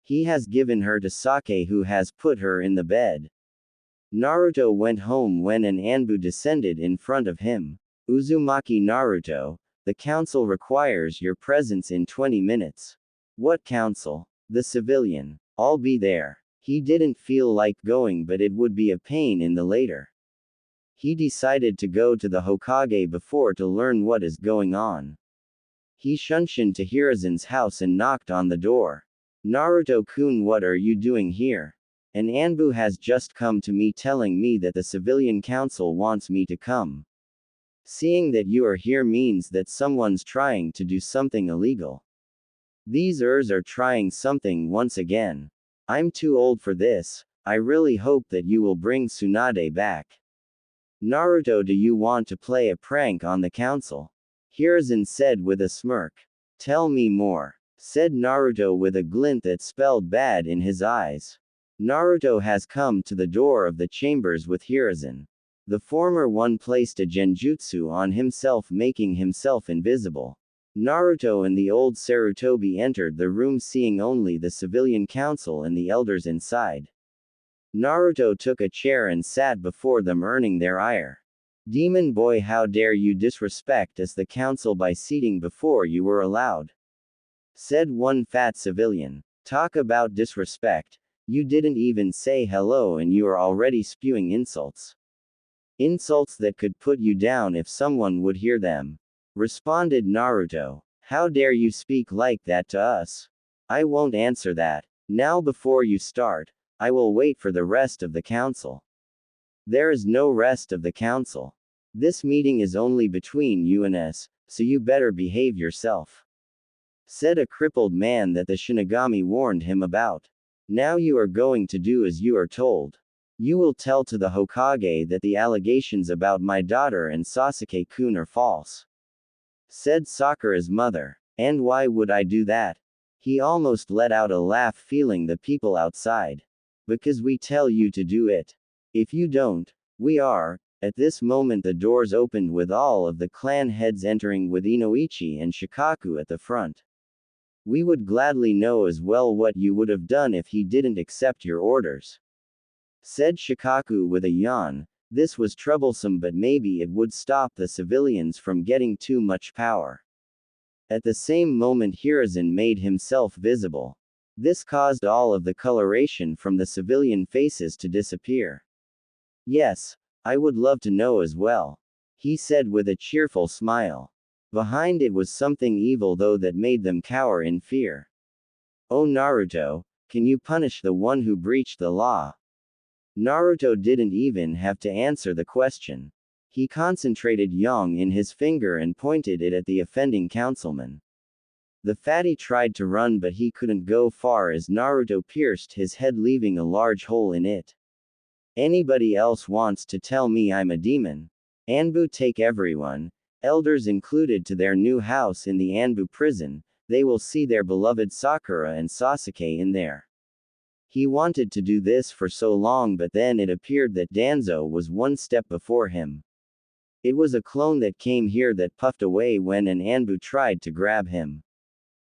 He has given her to Sake, who has put her in the bed. Naruto went home when an Anbu descended in front of him. Uzumaki, Naruto, the council requires your presence in 20 minutes. What council? The civilian. I'll be there. He didn't feel like going, but it would be a pain in the later. He decided to go to the Hokage before to learn what is going on. He shunshin to Hiruzen's house and knocked on the door. Naruto-kun, what are you doing here? An Anbu has just come to me telling me that the civilian council wants me to come. Seeing that you are here means that someone's trying to do something illegal. These are trying something once again. I'm too old for this. I really hope that you will bring Tsunade back. Naruto, do you want to play a prank on the council? Hiruzen said with a smirk. Tell me more, said Naruto with a glint that spelled bad in his eyes. Naruto has come to the door of the chambers with Hiruzen. The former one placed a genjutsu on himself, making himself invisible. Naruto and the old Sarutobi entered the room, seeing only the civilian council and the elders inside. Naruto took a chair and sat before them, earning their ire. Demon boy, how dare you disrespect us, the council, by seating before you were allowed? Said one fat civilian. Talk about disrespect. You didn't even say hello and you are already spewing insults. Insults that could put you down if someone would hear them. Responded Naruto. How dare you speak like that to us? I won't answer that. Now before you start, I will wait for the rest of the council. There is no rest of the council. This meeting is only between you and us, so you better behave yourself. Said a crippled man that the Shinigami warned him about. Now you are going to do as you are told. You will tell to the Hokage that the allegations about my daughter and Sasuke-kun are false. Said Sakura's mother. And why would I do that? He almost let out a laugh, feeling the people outside. Because we tell you to do it. If you don't, we are. At this moment the doors opened with all of the clan heads entering, with Inoichi and Shikaku at the front. We would gladly know as well what you would have done if he didn't accept your orders. Said Shikaku with a yawn. This was troublesome, but maybe it would stop the civilians from getting too much power. At the same moment Hiruzen made himself visible. This caused all of the coloration from the civilian faces to disappear. Yes, I would love to know as well. He said with a cheerful smile. Behind it was something evil though that made them cower in fear. Oh Naruto, can you punish the one who breached the law? Naruto didn't even have to answer the question. He concentrated yang in his finger and pointed it at the offending councilman. The fatty tried to run but he couldn't go far as Naruto pierced his head leaving a large hole in it. Anybody else wants to tell me I'm a demon? Anbu take everyone, elders included, to their new house in the Anbu prison. They will see their beloved Sakura and Sasuke in there. He wanted to do this for so long but then it appeared that Danzo was one step before him. It was a clone that came here that puffed away when an Anbu tried to grab him.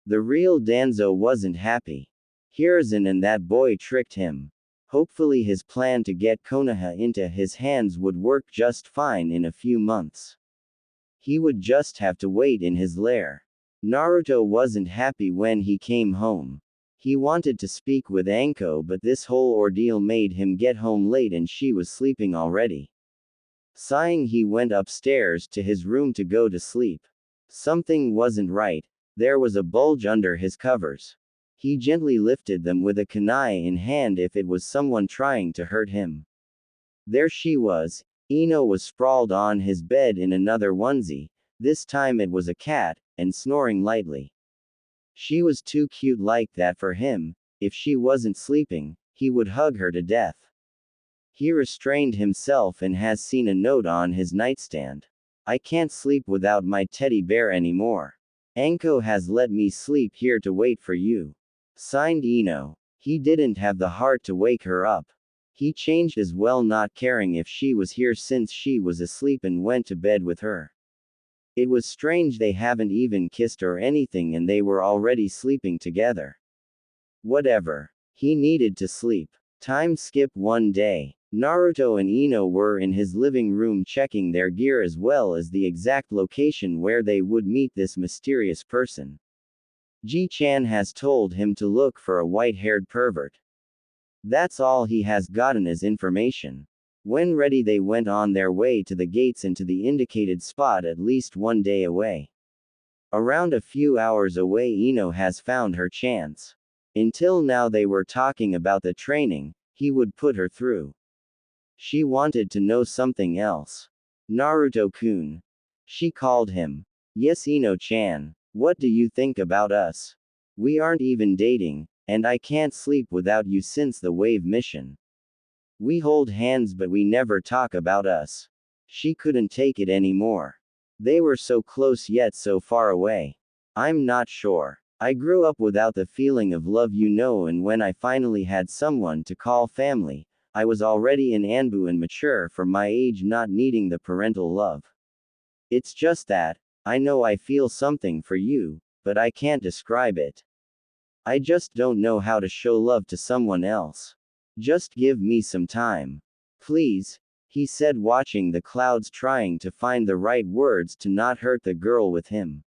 The real Danzo wasn't happy. Hiruzen and that boy tricked him. Hopefully his plan to get Konoha into his hands would work just fine in a few months. He would just have to wait in his lair. Naruto wasn't happy when he came home. He wanted to speak with Anko but this whole ordeal made him get home late and she was sleeping already. Sighing, he went upstairs to his room to go to sleep. Something wasn't right. There was a bulge under his covers. He gently lifted them with a kunai in hand if it was someone trying to hurt him. There she was. Ino was sprawled on his bed in another onesie. This time it was a cat, and snoring lightly. She was too cute like that for him. If she wasn't sleeping, he would hug her to death. He restrained himself and has seen a note on his nightstand. I can't sleep without my teddy bear anymore. Anko has let me sleep here to wait for you. Signed Ino. He didn't have the heart to wake her up. He changed as well, not caring if she was here since she was asleep, and went to bed with her. It was strange, they haven't even kissed or anything and they were already sleeping together. Whatever. He needed to sleep. Time skip one day. Naruto and Ino were in his living room checking their gear as well as the exact location where they would meet this mysterious person. Ji-chan has told him to look for a white-haired pervert. That's all he has gotten as information. When ready, they went on their way to the gates and to the indicated spot at least one day away. Around a few hours away, Ino has found her chance. Until now they were talking about the training he would put her through. She wanted to know something else. Naruto-kun. She called him. Yes, Ino-chan. What do you think about us? We aren't even dating, and I can't sleep without you since the wave mission. We hold hands but we never talk about us. She couldn't take it anymore. They were so close yet so far away. I'm not sure. I grew up without the feeling of love, and when I finally had someone to call family, I was already in Anbu and mature for my age, not needing the parental love. It's just that, I know I feel something for you, but I can't describe it. I just don't know how to show love to someone else. Just give me some time. Please, he said, watching the clouds, trying to find the right words to not hurt the girl with him.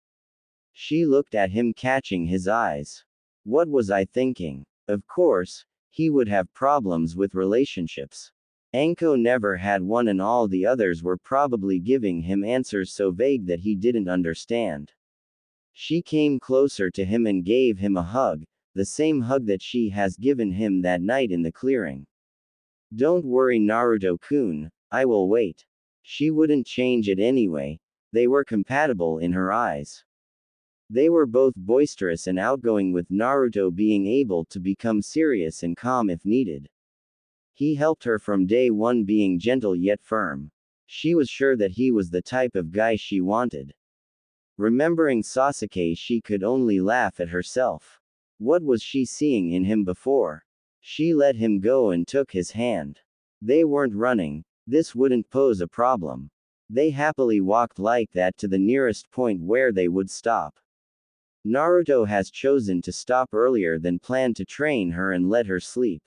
She looked at him, catching his eyes. What was I thinking? Of course, he would have problems with relationships. Anko never had one and all the others were probably giving him answers so vague that he didn't understand. She came closer to him and gave him a hug, the same hug that she has given him that night in the clearing. Don't worry, Naruto-kun, I will wait. She wouldn't change it anyway. They were compatible in her eyes. They were both boisterous and outgoing, with Naruto being able to become serious and calm if needed. He helped her from day one, being gentle yet firm. She was sure that he was the type of guy she wanted. Remembering Sasuke, she could only laugh at herself. What was she seeing in him before? She let him go and took his hand. They weren't running. This wouldn't pose a problem. They happily walked like that to the nearest point where they would stop. Naruto has chosen to stop earlier than planned to train her and let her sleep.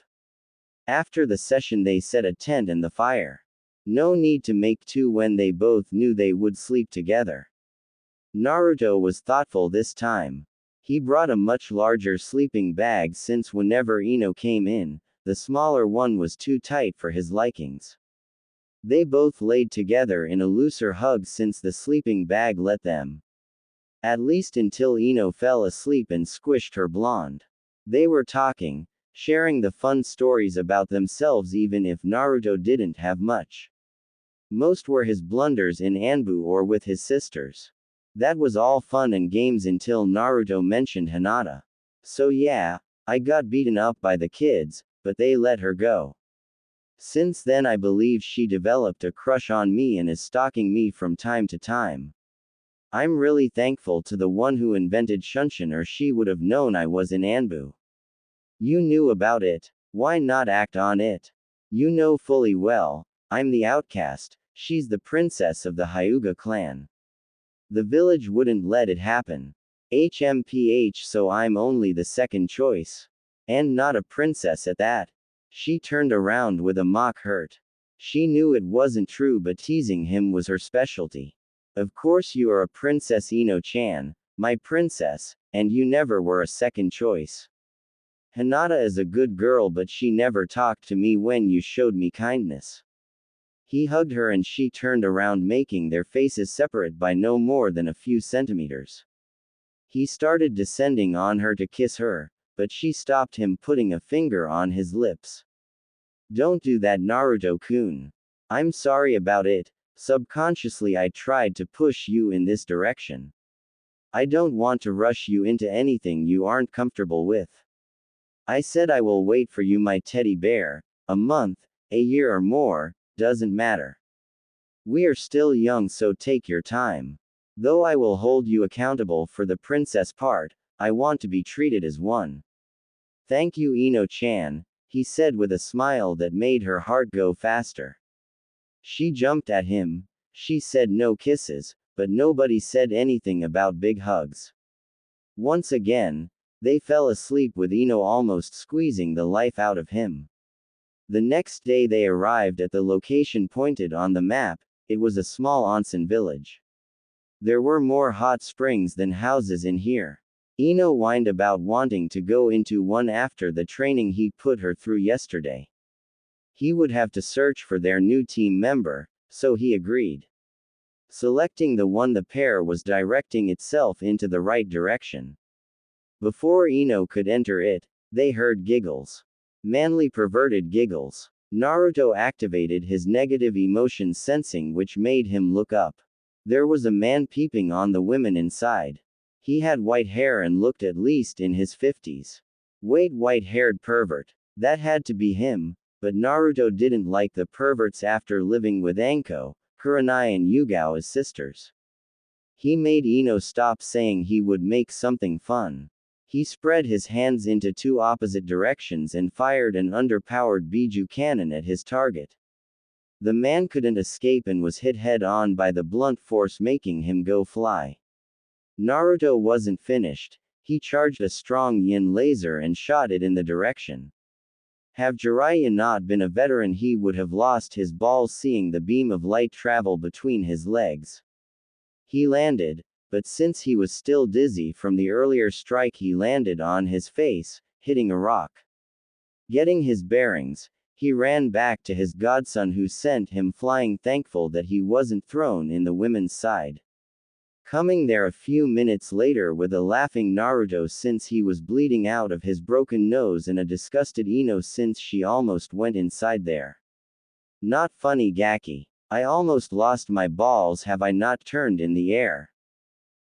After the session, they set a tent and the fire. No need to make two when they both knew they would sleep together. Naruto was thoughtful this time. He brought a much larger sleeping bag since whenever Ino came in, the smaller one was too tight for his likings. They both laid together in a looser hug since the sleeping bag let them. At least until Ino fell asleep and squished her blonde. They were talking, sharing the fun stories about themselves, even if Naruto didn't have much. Most were his blunders in Anbu or with his sisters. That was all fun and games until Naruto mentioned Hinata. So yeah, I got beaten up by the kids, but they let her go. Since then I believe she developed a crush on me and is stalking me from time to time. I'm really thankful to the one who invented Shunshin, or she would have known I was in Anbu. You knew about it. Why not act on it? You know fully well, I'm the outcast, she's the princess of the Hyuga clan. The village wouldn't let it happen. HMPH, so I'm only the second choice. And not a princess at that. She turned around with a mock hurt. She knew it wasn't true, but teasing him was her specialty. Of course you are a princess, Ino-chan, my princess, and you never were a second choice. Hinata is a good girl, but she never talked to me when you showed me kindness. He hugged her and she turned around, making their faces separate by no more than a few centimeters. He started descending on her to kiss her, but she stopped him, putting a finger on his lips. Don't do that, Naruto-kun. I'm sorry about it. Subconsciously I tried to push you in this direction. I don't want to rush you into anything you aren't comfortable with. I said I will wait for you, my teddy bear, a month, a year or more, doesn't matter. We are still young, so take your time. Though I will hold you accountable for the princess part, I want to be treated as one. Thank you, Ino-chan, he said with a smile that made her heart go faster. She jumped at him. She said no kisses, but nobody said anything about big hugs. Once again, they fell asleep with Ino almost squeezing the life out of him. The next day they arrived at the location pointed on the map. It was a small onsen village. There were more hot springs than houses in here. Ino whined about wanting to go into one after the training he put her through yesterday. He would have to search for their new team member, so he agreed. Selecting the one, the pair was directing itself into the right direction. Before Ino could enter it, they heard giggles. Manly, perverted giggles. Naruto activated his negative emotion sensing, which made him look up. There was a man peeping on the women inside. He had white hair and looked at least in his 50s. Wait, white-haired pervert. That had to be him, but Naruto didn't like the perverts after living with Anko, Kurenai and Yugao as sisters. He made Ino stop saying he would make something fun. He spread his hands into two opposite directions and fired an underpowered Biju cannon at his target. The man couldn't escape and was hit head-on by the blunt force, making him go fly. Naruto wasn't finished. He charged a strong yin laser and shot it in the direction. Had Jiraiya not been a veteran, he would have lost his balls seeing the beam of light travel between his legs. He landed, but since he was still dizzy from the earlier strike, he landed on his face, hitting a rock. Getting his bearings, he ran back to his godson who sent him flying, thankful that he wasn't thrown in the women's side. Coming there a few minutes later with a laughing Naruto since he was bleeding out of his broken nose and a disgusted Ino since she almost went inside there. Not funny, Gaki. I almost lost my balls, have I not turned in the air?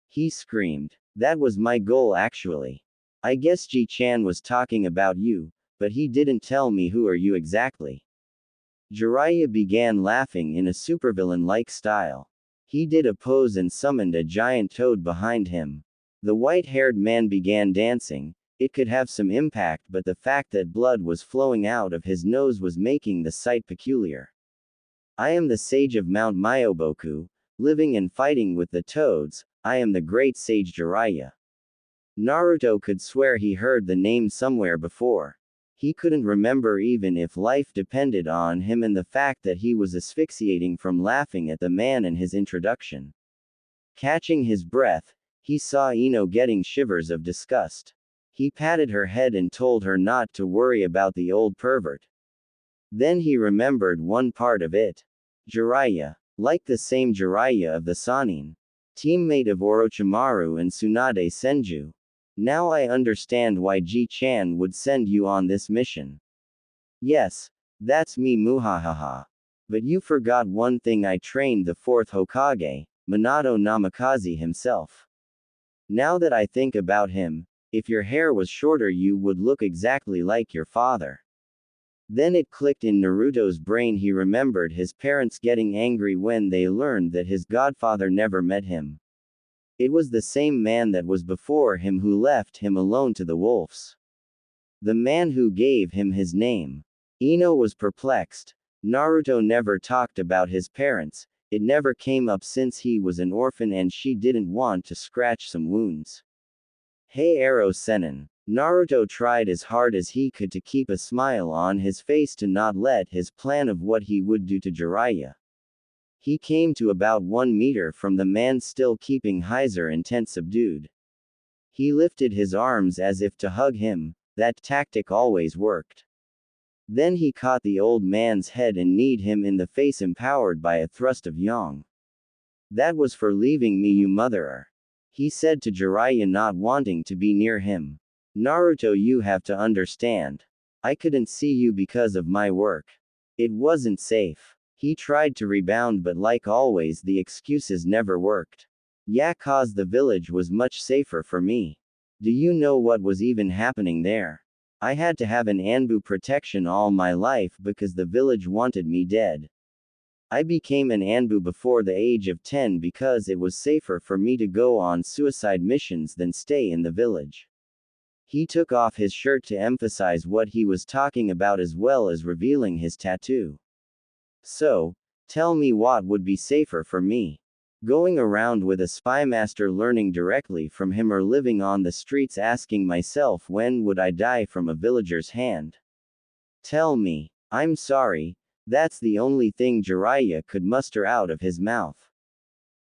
He screamed. That was my goal actually. I guess Ji-chan was talking about you, but he didn't tell me who are you exactly. Jiraiya began laughing in a supervillain-like style. He did a pose and summoned a giant toad behind him. The white-haired man began dancing. It could have some impact, but the fact that blood was flowing out of his nose was making the sight peculiar. I am the sage of Mount Myoboku, living and fighting with the toads. I am the great sage Jiraiya. Naruto could swear he heard the name somewhere before. He couldn't remember even if life depended on him, and the fact that he was asphyxiating from laughing at the man and his introduction. Catching his breath, he saw Ino getting shivers of disgust. He patted her head and told her not to worry about the old pervert. Then he remembered one part of it. Jiraiya. Like the same Jiraiya of the Sannin. Teammate of Orochimaru and Tsunade Senju. Now I understand why Ji-chan would send you on this mission. Yes, that's me, muhahaha. But you forgot one thing, I trained the fourth Hokage. Minato Namikaze himself. Now that I think about him, if your hair was shorter you would look exactly like your father. Then it clicked in Naruto's brain. He remembered his parents getting angry when they learned that his godfather never met him. It was the same man that was before him who left him alone to the wolves. The man who gave him his name. Ino was perplexed. Naruto never talked about his parents, it never came up since he was an orphan and she didn't want to scratch some wounds. Hey Arrow Sennin. Naruto tried as hard as he could to keep a smile on his face to not let his plan of what he would do to Jiraiya. He came to about 1 meter from the man, still keeping Heiser intent subdued. He lifted his arms as if to hug him, that tactic always worked. Then he caught the old man's head and kneed him in the face, empowered by a thrust of yang. That was for leaving me, you motherer. He said to Jiraiya, not wanting to be near him. Naruto, you have to understand. I couldn't see you because of my work. It wasn't safe. He tried to rebound, but like always the excuses never worked. Yeah, cause the village was much safer for me. Do you know what was even happening there? I had to have an Anbu protection all my life because the village wanted me dead. I became an Anbu before the age of 10 because it was safer for me to go on suicide missions than stay in the village. He took off his shirt to emphasize what he was talking about as well as revealing his tattoo. So, tell me what would be safer for me? Going around with a spymaster, learning directly from him, or living on the streets asking myself when would I die from a villager's hand? Tell me. I'm sorry. That's the only thing Jiraiya could muster out of his mouth.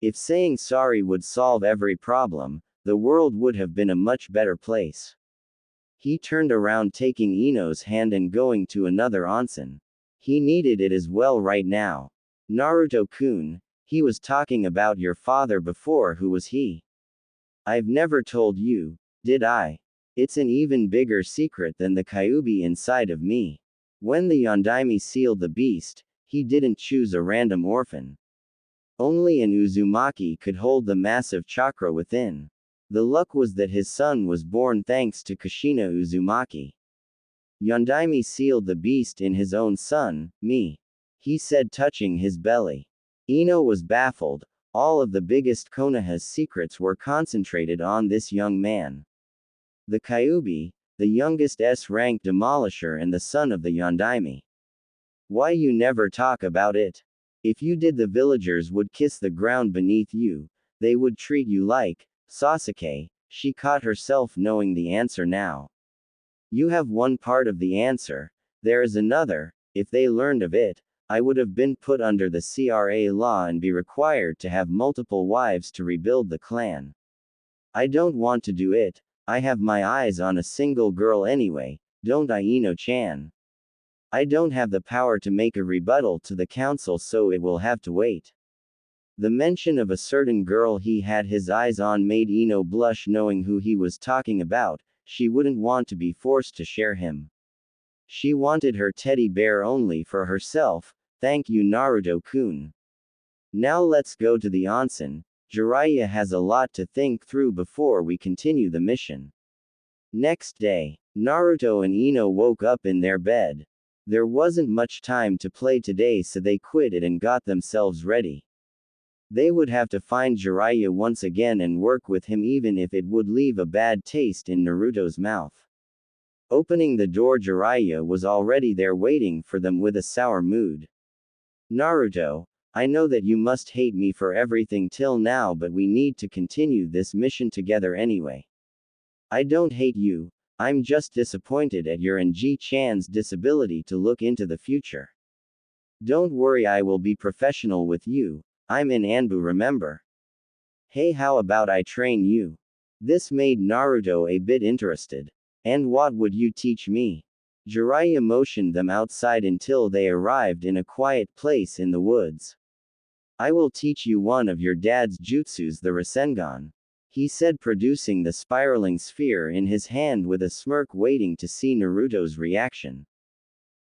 If saying sorry would solve every problem, the world would have been a much better place. He turned around, taking Ino's hand and going to another onsen. He needed it as well right now. Naruto-kun, he was talking about your father before. Who was he? I've never told you, did I? It's an even bigger secret than the Kyuubi inside of me. When the Yondaime sealed the beast, he didn't choose a random orphan. Only an Uzumaki could hold the massive chakra within. The luck was that his son was born thanks to Kushina Uzumaki. Yondaime sealed the beast in his own son, me. He said, touching his belly. Ino was baffled. All of the biggest Konoha's secrets were concentrated on this young man. The Kyuubi, the youngest S-rank demolisher and the son of the Yondaime. Why you never talk about it? If you did, the villagers would kiss the ground beneath you. They would treat you like Sasuke. She caught herself knowing the answer now. You have one part of the answer. There is another. If they learned of it, I would have been put under the CRA law and be required to have multiple wives to rebuild the clan. I don't want to do it. I have my eyes on a single girl anyway, don't I, Ino-chan? I don't have the power to make a rebuttal to the council, so it will have to wait. The mention of a certain girl he had his eyes on made Ino blush, knowing who he was talking about. She wouldn't want to be forced to share him. She wanted her teddy bear only for herself. Thank you, Naruto-kun. Now let's go to the onsen. Jiraiya has a lot to think through before we continue the mission. Next day, Naruto and Ino woke up in their bed. There wasn't much time to play today, so they quit it and got themselves ready. They would have to find Jiraiya once again and work with him, even if it would leave a bad taste in Naruto's mouth. Opening the door, Jiraiya was already there waiting for them with a sour mood. Naruto, I know that you must hate me for everything till now, but we need to continue this mission together anyway. I don't hate you, I'm just disappointed at your and G-chan's disability to look into the future. Don't worry, I will be professional with you. I'm in Anbu, remember? Hey, how about I train you? This made Naruto a bit interested. And what would you teach me? Jiraiya motioned them outside until they arrived in a quiet place in the woods. I will teach you one of your dad's jutsus, the Rasengan. He said, producing the spiraling sphere in his hand with a smirk, waiting to see Naruto's reaction.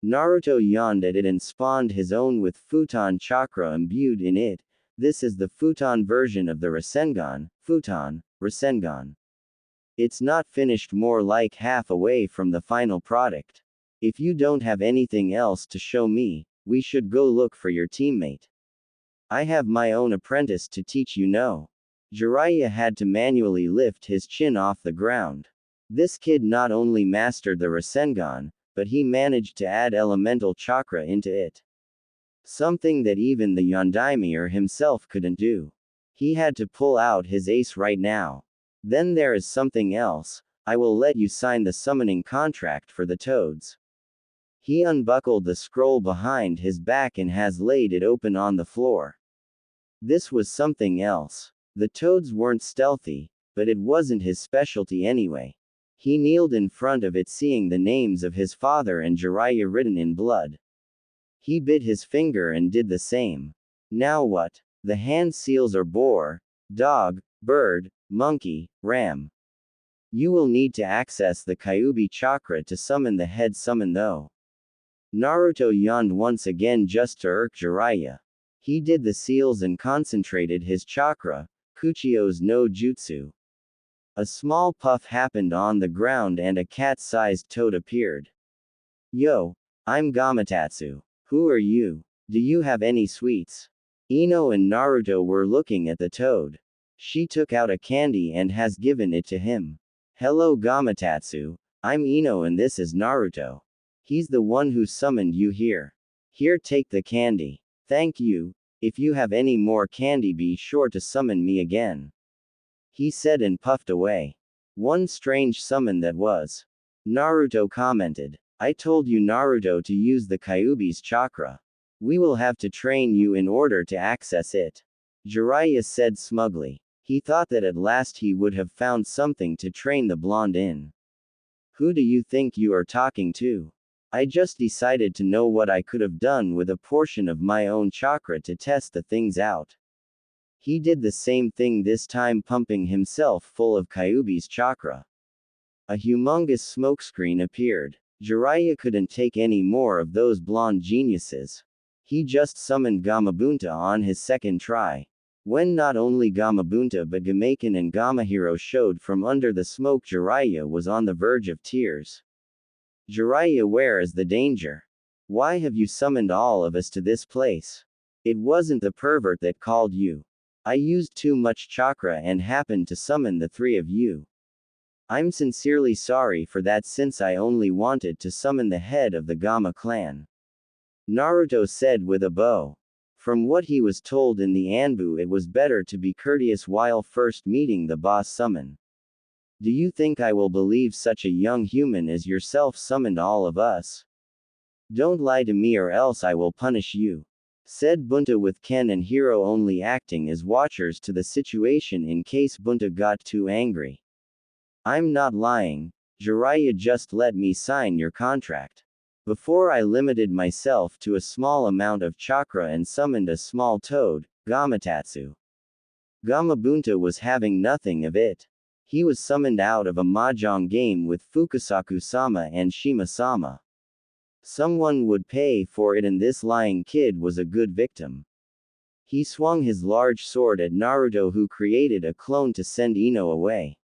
Naruto yawned at it and spawned his own with futon chakra imbued in it. This is the futon version of the Rasengan, futon, Rasengan. It's not finished, more like half away from the final product. If you don't have anything else to show me, we should go look for your teammate. I have my own apprentice to teach you no. Jiraiya had to manually lift his chin off the ground. This kid not only mastered the Rasengan, but he managed to add elemental chakra into it. Something that even the Yondaimir himself couldn't do. He had to pull out his ace right now. Then there is something else. I will let you sign the summoning contract for the toads. He unbuckled the scroll behind his back and has laid it open on the floor. This was something else. The toads weren't stealthy, but it wasn't his specialty anyway. He kneeled in front of it, seeing the names of his father and Jiraiya written in blood. He bit his finger and did the same. Now what? The hand seals are boar, dog, bird, monkey, ram. You will need to access the Kyuubi chakra to summon the head summon though. Naruto yawned once again just to irk Jiraiya. He did the seals and concentrated his chakra, Kuchio's no jutsu. A small puff happened on the ground and a cat-sized toad appeared. Yo, I'm Gamatsu. Who are you? Do you have any sweets? Ino and Naruto were looking at the toad. She took out a candy and has given it to him. Hello Gamatsu, I'm Ino and this is Naruto. He's the one who summoned you here. Here, take the candy. Thank you. If you have any more candy, be sure to summon me again. He said and puffed away. One strange summon that was. Naruto commented. I told you Naruto to use the Kyuubi's chakra. We will have to train you in order to access it. Jiraiya said smugly. He thought that at last he would have found something to train the blonde in. Who do you think you are talking to? I just decided to know what I could have done with a portion of my own chakra to test the things out. He did the same thing, this time pumping himself full of Kyuubi's chakra. A humongous smokescreen appeared. Jiraiya couldn't take any more of those blonde geniuses. He just summoned Gamabunta on his second try. When not only Gamabunta but Gamaken and Gamahiro showed from under the smoke, Jiraiya was on the verge of tears. Jiraiya, where is the danger? Why have you summoned all of us to this place? It wasn't the pervert that called you. I used too much chakra and happened to summon the three of you. I'm sincerely sorry for that, since I only wanted to summon the head of the Gama clan. Naruto said with a bow. From what he was told in the Anbu, it was better to be courteous while first meeting the boss summon. Do you think I will believe such a young human as yourself summoned all of us? Don't lie to me or else I will punish you, said Bunta, with Ken and Hiro only acting as watchers to the situation in case Bunta got too angry. I'm not lying, Jiraiya, just let me sign your contract. Before I limited myself to a small amount of chakra and summoned a small toad, Gamatsu. Gamabunta was having nothing of it. He was summoned out of a mahjong game with Fukasaku-sama and Shima-sama. Someone would pay for it, and this lying kid was a good victim. He swung his large sword at Naruto, who created a clone to send Ino away.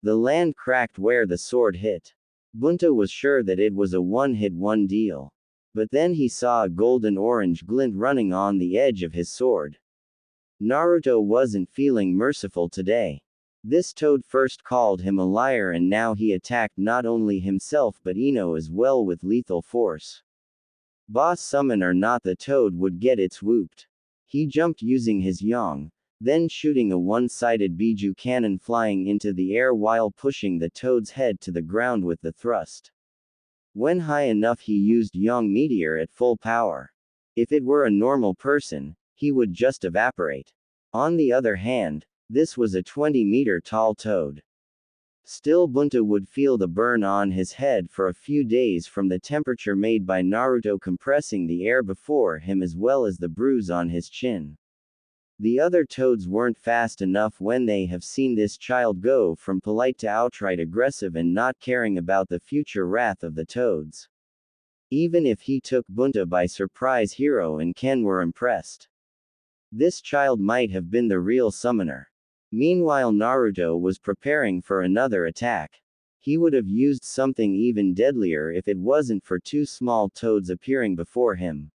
The land cracked where the sword hit. Bunta was sure that it was a one-hit one deal. But then he saw a golden-orange glint running on the edge of his sword. Naruto wasn't feeling merciful today. This toad first called him a liar, and now he attacked not only himself but Ino as well with lethal force. Boss summon or not, the toad would get its whooped. He jumped using his yang, then shooting a one-sided Biju cannon flying into the air while pushing the toad's head to the ground with the thrust. When high enough, he used Yang Meteor at full power. If it were a normal person, he would just evaporate. On the other hand, this was a 20-meter tall toad. Still, Bunta would feel the burn on his head for a few days from the temperature made by Naruto compressing the air before him, as well as the bruise on his chin. The other toads weren't fast enough when they have seen this child go from polite to outright aggressive and not caring about the future wrath of the toads. Even if he took Bunta by surprise, Hiro and Ken were impressed. This child might have been the real summoner. Meanwhile, Naruto was preparing for another attack. He would have used something even deadlier if it wasn't for two small toads appearing before him.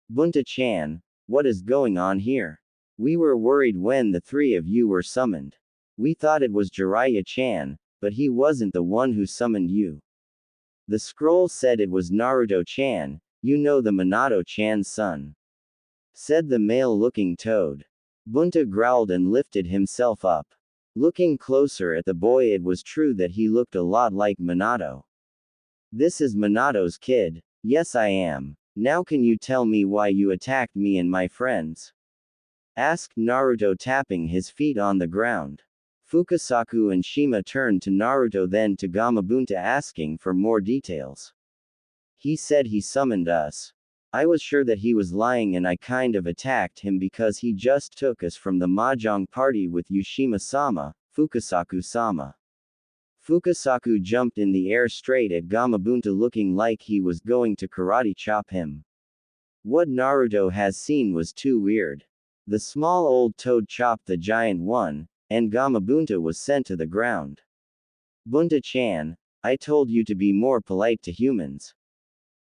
Bunta-chan, what is going on here? We were worried when the three of you were summoned. We thought it was Jiraiya-chan, but he wasn't the one who summoned you. The scroll said it was Naruto-chan, you know, the Minato-chan's son. Said the male-looking toad. Bunta growled and lifted himself up. Looking closer at the boy, it was true that he looked a lot like Minato. This is Minato's kid. Yes, I am. Now can you tell me why you attacked me and my friends? Asked Naruto, tapping his feet on the ground. Fukasaku and Shima turned to Naruto, then to Gamabunta, asking for more details. He said he summoned us. I was sure that he was lying and I kind of attacked him because he just took us from the mahjong party with Yushima-sama, Fukasaku-sama. Fukasaku jumped in the air straight at Gamabunta, looking like he was going to karate chop him. What Naruto has seen was too weird. The small old toad chopped the giant one, and Gamabunta was sent to the ground. Bunta-chan, I told you to be more polite to humans.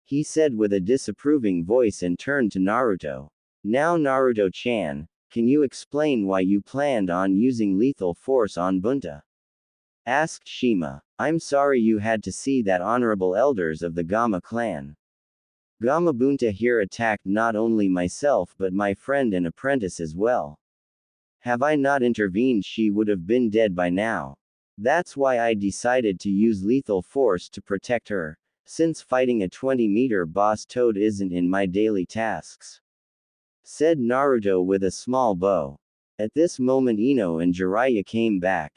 He said with a disapproving voice and turned to Naruto. Now Naruto-chan, can you explain why you planned on using lethal force on Bunta? Asked Shima. I'm sorry you had to see that, honorable elders of the Gama clan. Gamabunta here attacked not only myself but my friend and apprentice as well. Have I not intervened, she would have been dead by now. That's why I decided to use lethal force to protect her, since fighting a 20-meter boss toad isn't in my daily tasks. Said Naruto with a small bow. At this moment Ino and Jiraiya came back.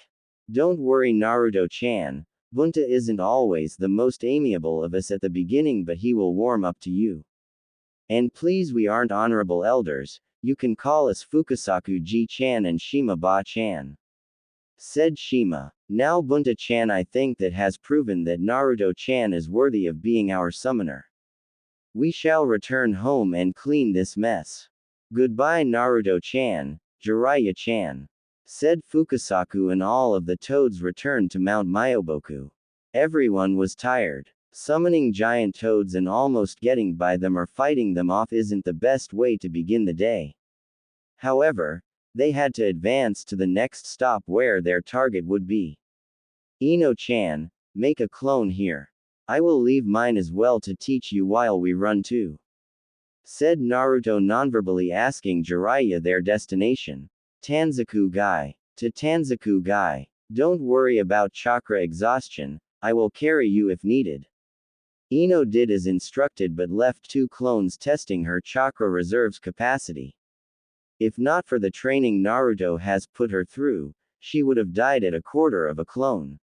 Don't worry Naruto-chan, Bunta isn't always the most amiable of us at the beginning, but he will warm up to you. And please, we aren't honorable elders, you can call us Fukasaku-ji-chan and Shima-ba-chan. Said Shima. Now Bunta-chan, I think that has proven that Naruto-chan is worthy of being our summoner. We shall return home and clean this mess. Goodbye Naruto-chan, Jiraiya-chan. Said Fukasaku, and all of the toads returned to Mount Myoboku. Everyone was tired. Summoning giant toads and almost getting by them or fighting them off isn't the best way to begin the day. However, they had to advance to the next stop where their target would be. Ino-chan, make a clone here. I will leave mine as well to teach you while we run too. Said Naruto nonverbally, asking Jiraiya their destination. Tanzaku-gai. To Tanzaku-gai. Don't worry about chakra exhaustion, I will carry you if needed. Ino did as instructed but left two clones testing her chakra reserves capacity. If not for the training Naruto has put her through, she would have died at a quarter of a clone.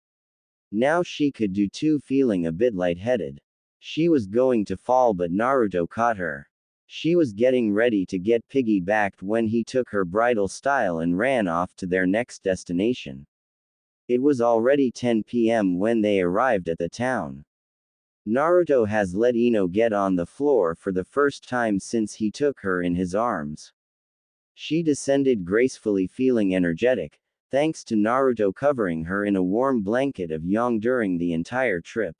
Now she could do two, feeling a bit lightheaded. She was going to fall but Naruto caught her. She was getting ready to get piggybacked when he took her bridal style and ran off to their next destination. It was already 10 p.m. when they arrived at the town. Naruto has let Ino get on the floor for the first time since he took her in his arms. She descended gracefully, feeling energetic, thanks to Naruto covering her in a warm blanket of yang during the entire trip.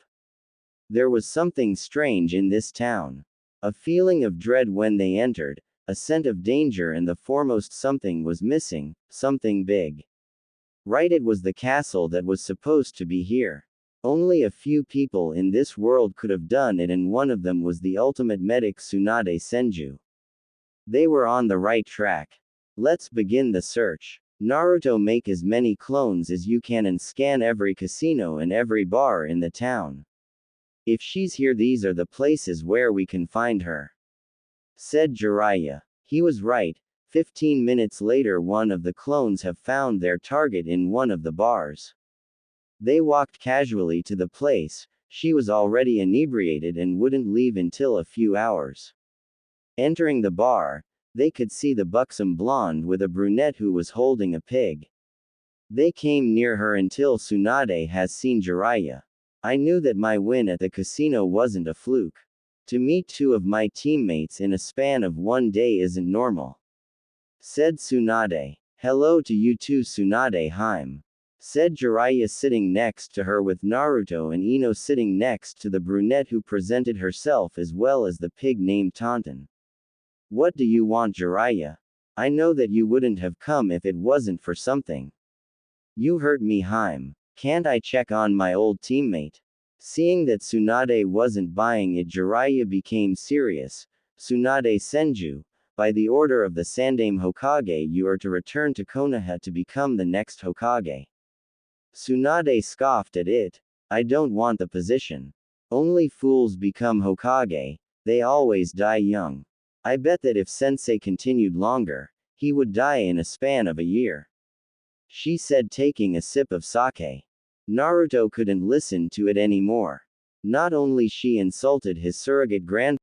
There was something strange in this town. A feeling of dread when they entered, a scent of danger, and the foremost something was missing, something big. Right, it was the castle that was supposed to be here. Only a few people in this world could have done it, and one of them was the ultimate medic Tsunade Senju. They were on the right track. Let's begin the search. Naruto, make as many clones as you can and scan every casino and every bar in the town. If she's here, these are the places where we can find her. Said Jiraiya. He was right. 15 minutes later, one of the clones have found their target in one of the bars. They walked casually to the place. She was already inebriated and wouldn't leave until a few hours. Entering the bar, they could see the buxom blonde with a brunette who was holding a pig. They came near her until Tsunade has seen Jiraiya. I knew that my win at the casino wasn't a fluke. To meet two of my teammates in a span of one day isn't normal. said Tsunade. Hello to you too, Tsunade Harem, said Jiraiya, sitting next to her with Naruto and Ino sitting next to the brunette who presented herself, as well as the pig named Tauntaun. What do you want, Jiraiya? I know that you wouldn't have come if it wasn't for something. You hurt me, Harem. Can't I check on my old teammate? Seeing that Tsunade wasn't buying it, Jiraiya became serious. Tsunade Senju, by the order of the Sandaime Hokage, you are to return to Konoha to become the next Hokage. Tsunade scoffed at it. I don't want the position. Only fools become Hokage, they always die young. I bet that if Sensei continued longer, he would die in a span of a year. She said, taking a sip of sake. Naruto couldn't listen to it anymore. Not only she insulted his surrogate grandfather,